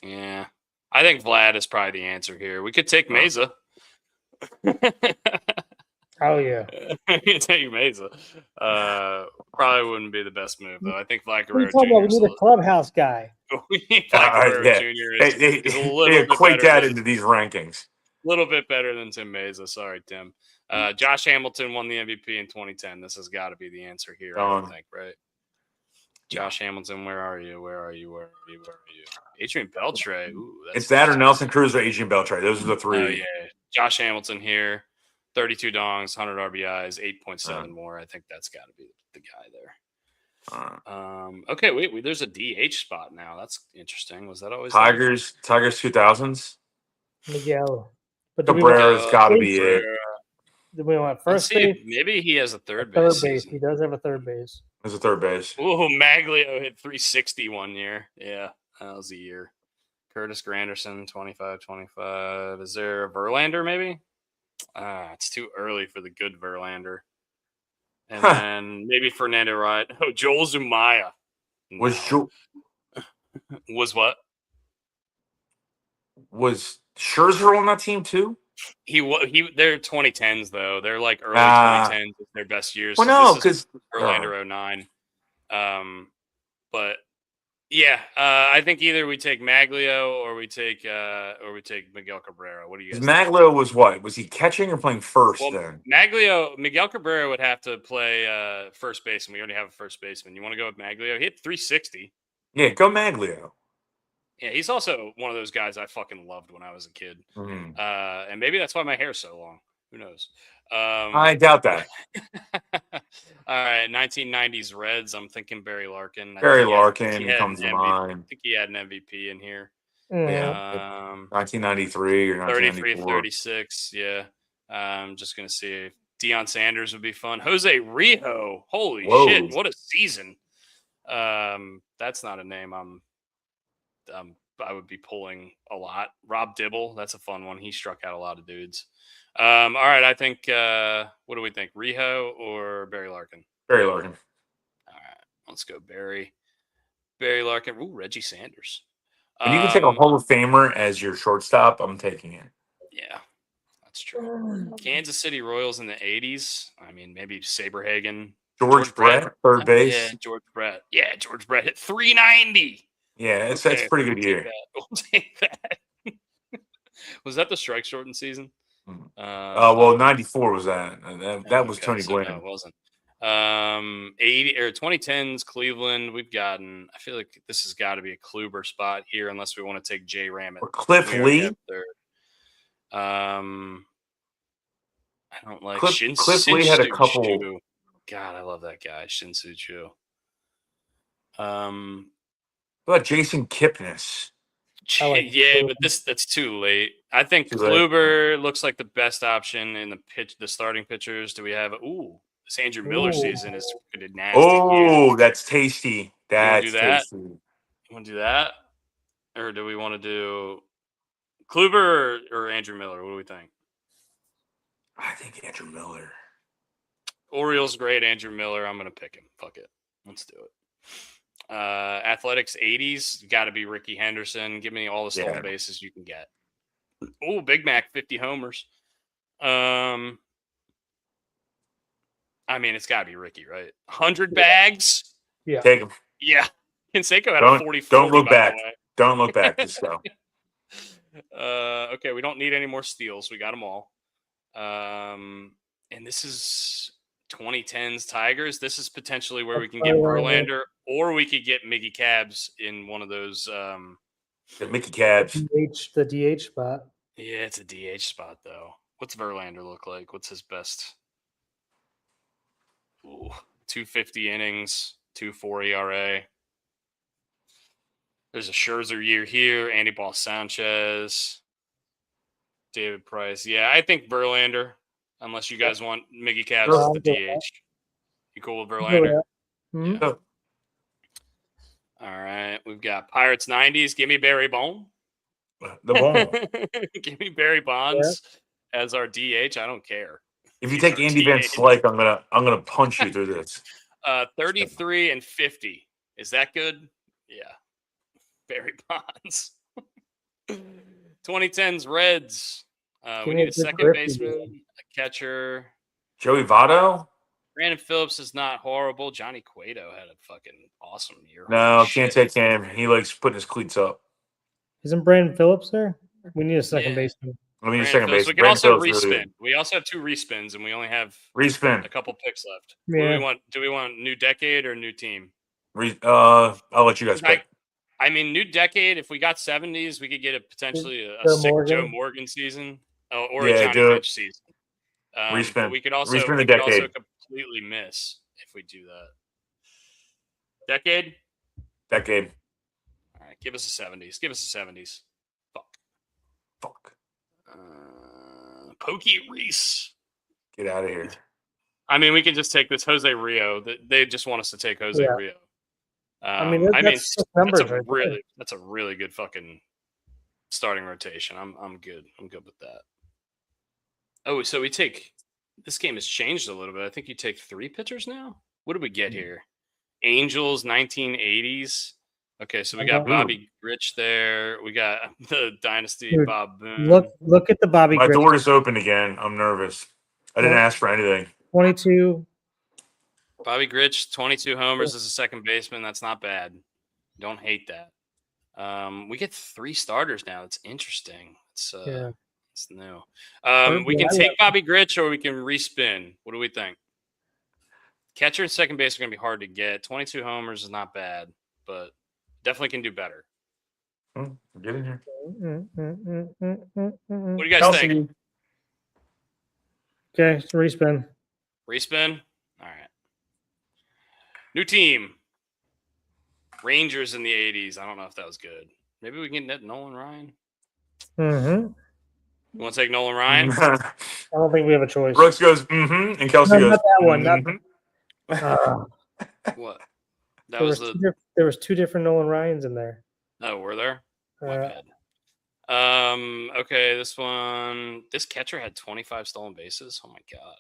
Yeah. I think Vlad is probably the answer here. We could take Mesa. Oh yeah. You take Mesa. Probably wouldn't be the best move though. I think Vlad Guerrero Jr. We need a clubhouse guy. Vlad Guerrero Jr. is a little they bit equate better that into these rankings. A little bit better than Tim Mesa. Sorry, Tim. Josh Hamilton won the MVP in 2010. This has got to be the answer here, I think, right? Josh Hamilton, where are you? Adrian Beltre. Ooh, it's that or Nelson Cruz or Adrian Beltre. Those are the three. Oh, yeah. Josh Hamilton here. 32 dongs, 100 RBIs, 8.7 more. I think that's got to be the guy there. Okay, wait, there's a DH spot now. That's interesting. Was that always Tigers 2000s? Miguel. But Cabrera's got to be it. Do we want first base? Maybe he has a third base. Third base. He does have a third base. There's a third base. Oh, Maglio hit 360 one year. Yeah, that was a year. Curtis Granderson, 25-25. Is there a Verlander maybe? It's too early for the good Verlander. And then maybe Fernando Wright. Oh, Joel Zumaya. No. Was what? Was Scherzer on that team too? They're 2010s though. They're like early 2010s, their best years. Well, no, because Verlander 09. But yeah, I think either we take Maglio or we take Miguel Cabrera. What do you guys think? Maglio was what? Was he catching or playing first then? Miguel Cabrera would have to play first base, and we already have a first baseman. You want to go with Maglio? He hit 360. Yeah, go Maglio. Yeah, he's also one of those guys I fucking loved when I was a kid. Mm-hmm. And maybe that's why my hair's so long. Who knows? I doubt that. All right, 1990s Reds. I'm thinking Barry Larkin. Barry Larkin comes to mind. I think he had an MVP in here. Yeah. 1993 or 33, 36. Yeah. I'm just going to see if Deion Sanders would be fun. Jose Rijo. Holy shit. What a season. That's not a name I would be pulling a lot. Rob Dibble, that's a fun one. He struck out a lot of dudes. All right, I think, what do we think? Rijo or Barry Larkin? Barry Larkin. All right, let's go Barry Larkin. Ooh, Reggie Sanders. When you can take a Hall of Famer as your shortstop, I'm taking it. Yeah, that's true. Kansas City Royals in the 80s. I mean, maybe Saberhagen. George Brett, third base. Yeah, George Brett. Yeah, George Brett hit 390. Yeah, that's a pretty good year. We'll take that. Was that the strike shortened season? Well, 94 was that. That was Tony Gwynn. No, it wasn't. 80 or 2010s Cleveland. We've gotten. I feel like this has got to be a Kluber spot here, unless we want to take Jay Ramett or Cliff Lee. I don't like Cliff Lee had a couple. Chu. God, I love that guy, Shin-Soo Choo. What about Jason Kipnis? like Yeah, Kluber. but that's too late. I think Too late. Kluber looks like the best option in the starting pitchers. Do we have? This Andrew Miller season is pretty nasty. Oh, that's tasty. You wanna do That's that? tasty. You want to do that, or do we want to do Kluber or Andrew Miller? What do we think? I think Andrew Miller. Orioles great. Andrew Miller. I'm gonna pick him. Fuck it. Let's do it. Athletics 80s, got to be Ricky Henderson. Give me all the stolen bases you can get. Oh, Big Mac, 50 homers. I mean, it's got to be Ricky, right? 100 bags. Yeah. Take him. Yeah. Canseco had a 40. Don't look by back. the way. Don't look back. Just go. Okay, we don't need any more steals. We got them all. And this is 2010s Tigers. This is potentially where we can get Verlander, or we could get Mickey Cabs in one of those. The Mickey Cabs. The DH spot. Yeah, it's a DH spot though. What's Verlander look like? What's his best? 250 innings, 2.4 ERA. There's a Scherzer year here. Anibal Sanchez, David Price. Yeah, I think Verlander. Unless you guys want Mickey Cabs as the DH. You cool with Verlander? Mm-hmm. Yeah. All right. We've got Pirates 90s. Give me Barry Bonds. The ball. Give me Barry Bonds as our DH. I don't care. If you take Andy Van Slyke, I'm gonna punch you through this. 33 and 50. Is that good? Yeah. Barry Bonds. 2010s Reds. We need a second baseman, a catcher. Joey Votto? Brandon Phillips is not horrible. Johnny Cueto had a fucking awesome year. No, can't take him. He likes putting his cleats up. Isn't Brandon Phillips there? We need a second baseman. We need a second baseman. We can also respin. We also have 2 respins, and we only have a couple picks left. Yeah. Do we want new decade or new team? I'll let you guys pick. I mean, new decade. If we got 70s, we could get potentially a sick Joe Morgan season or a Johnny Bench season. Respin. We could also completely miss if we do that. Decade. All right, give us a 70s. Fuck. Pokey Reese. Get out of here. I mean, we can just take this Jose Rio. They just want us to take Jose Rio. That's a really good fucking starting rotation. I'm good. I'm good with that. Oh, so this game has changed a little bit. I think you take 3 pitchers now. What did we get here? Angels 1980s. Okay, so we got Bobby Grich there. We got the Dynasty Bob Boone. Look at the Bobby Grich. My door is open again. I'm nervous. I didn't ask for anything. 22. Bobby Grich, 22 homers as a second baseman. That's not bad. Don't hate that. We get 3 starters now. It's interesting. It's new. We can take Bobby Grich or we can respin. What do we think? Catcher and second base are going to be hard to get. 22 homers is not bad, but definitely can do better. Get in here. What do you guys think? Okay, so respin. Respin? All right. New team. Rangers in the 80s. I don't know if that was good. Maybe we can get Nolan Ryan. Mm-hmm. You want to take Nolan Ryan? I don't think we have a choice. Brooks goes, mm-hmm, and Kelsey goes, not that one. What? There was 2 different Nolan Ryans in there. Oh, were there? My bad. Okay, this catcher had 25 stolen bases. Oh my god.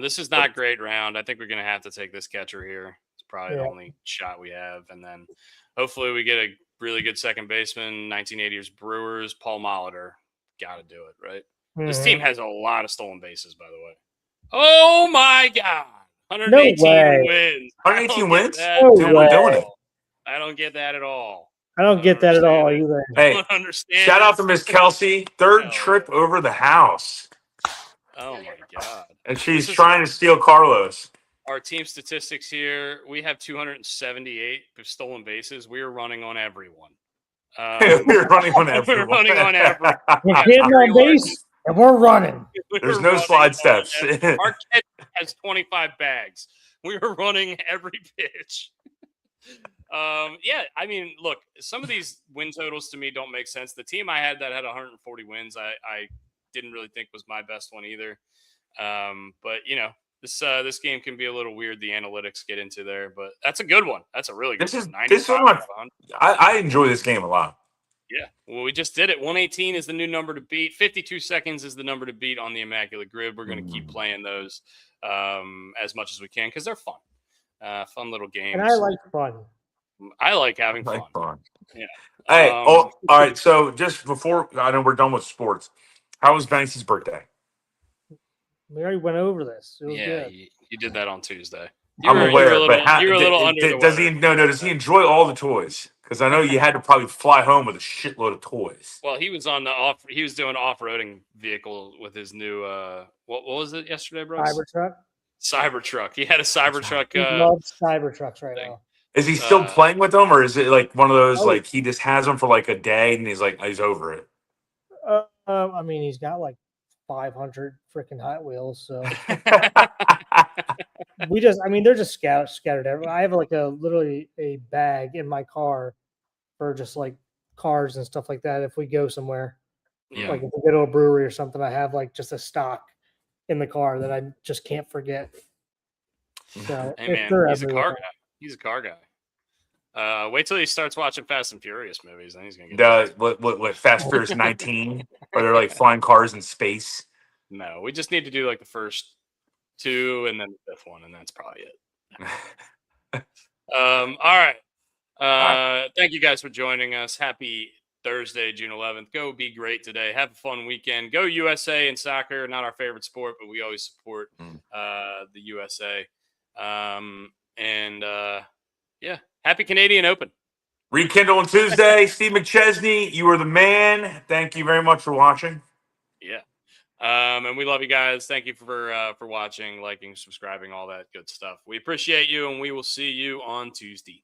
This is not a great round. I think we're gonna have to take this catcher here. It's probably the only shot we have, and then hopefully we get a really good second baseman. 1980s Brewers, Paul Molitor. Got to do it, right? Mm-hmm. This team has a lot of stolen bases, by the way. Oh my god. 118 wins. 118 wins? Dude, we're doing it. I don't get that at all. I don't get that at all either. Hey, shout out to Miss Kelsey. Third trip over the house. Oh my god. And she's trying to steal Carlos. Our team statistics here, we have 278 stolen bases. We are running on everyone. We're running on everyone. We're running on everyone. We're hitting on base. And we're running. There's no slide steps. Our catch has 25 bags. We were running every pitch. Yeah, I mean, look, some of these win totals to me don't make sense. The team I had that had 140 wins, I didn't really think was my best one either. But you know, this game can be a little weird. The analytics get into there, but that's a good one. That's a really good one. This is I enjoy this game a lot. Yeah, well, we just did it. 118 is the new number to beat. 52 seconds is the number to beat on the Immaculate Grid. We're going to keep playing those as much as we can because they're fun. Fun little games. And I like fun. I like having fun. Yeah. Hey, all right. So just before I know we're done with sports, how was Banksy's birthday? We already went over this. It was yeah, good. you did that on Tuesday. I'm aware, but you're a little under the does weather. does he enjoy all the toys? Because I know you had to probably fly home with a shitload of toys. Well, he was on the he was doing off-roading vehicle with his new what was it yesterday, bro? Cybertruck. He had a Cybertruck. He loves Cybertrucks right now. Is he still playing with them, or is it like one of those like he just has them for like a day and he's over it? I mean, he's got like 500 freaking Hot Wheels, so they're just scattered everywhere. I have like literally a bag in my car for just like cars and stuff like that. If we go somewhere, like if we go to a brewery or something, I have like just a stock in the car that I just can't forget. So hey man, he's a car guy. He's a car guy. Wait till he starts watching Fast and Furious movies, then he's gonna get what Fast Furious 19, where they're like flying cars in space. No, we just need to do like the first 2 and then the 5th one, and that's probably it. All right. Thank you guys for joining us. Happy Thursday, June 11th. Go be great today. Have a fun weekend. Go USA in soccer. Not our favorite sport, but we always support the USA. Yeah, happy Canadian Open. Rekindle on Tuesday. Steve McChesney, you are the man. Thank you very much for watching. Yeah. And we love you guys. Thank you for watching, liking, subscribing, all that good stuff. We appreciate you, and we will see you on Tuesday.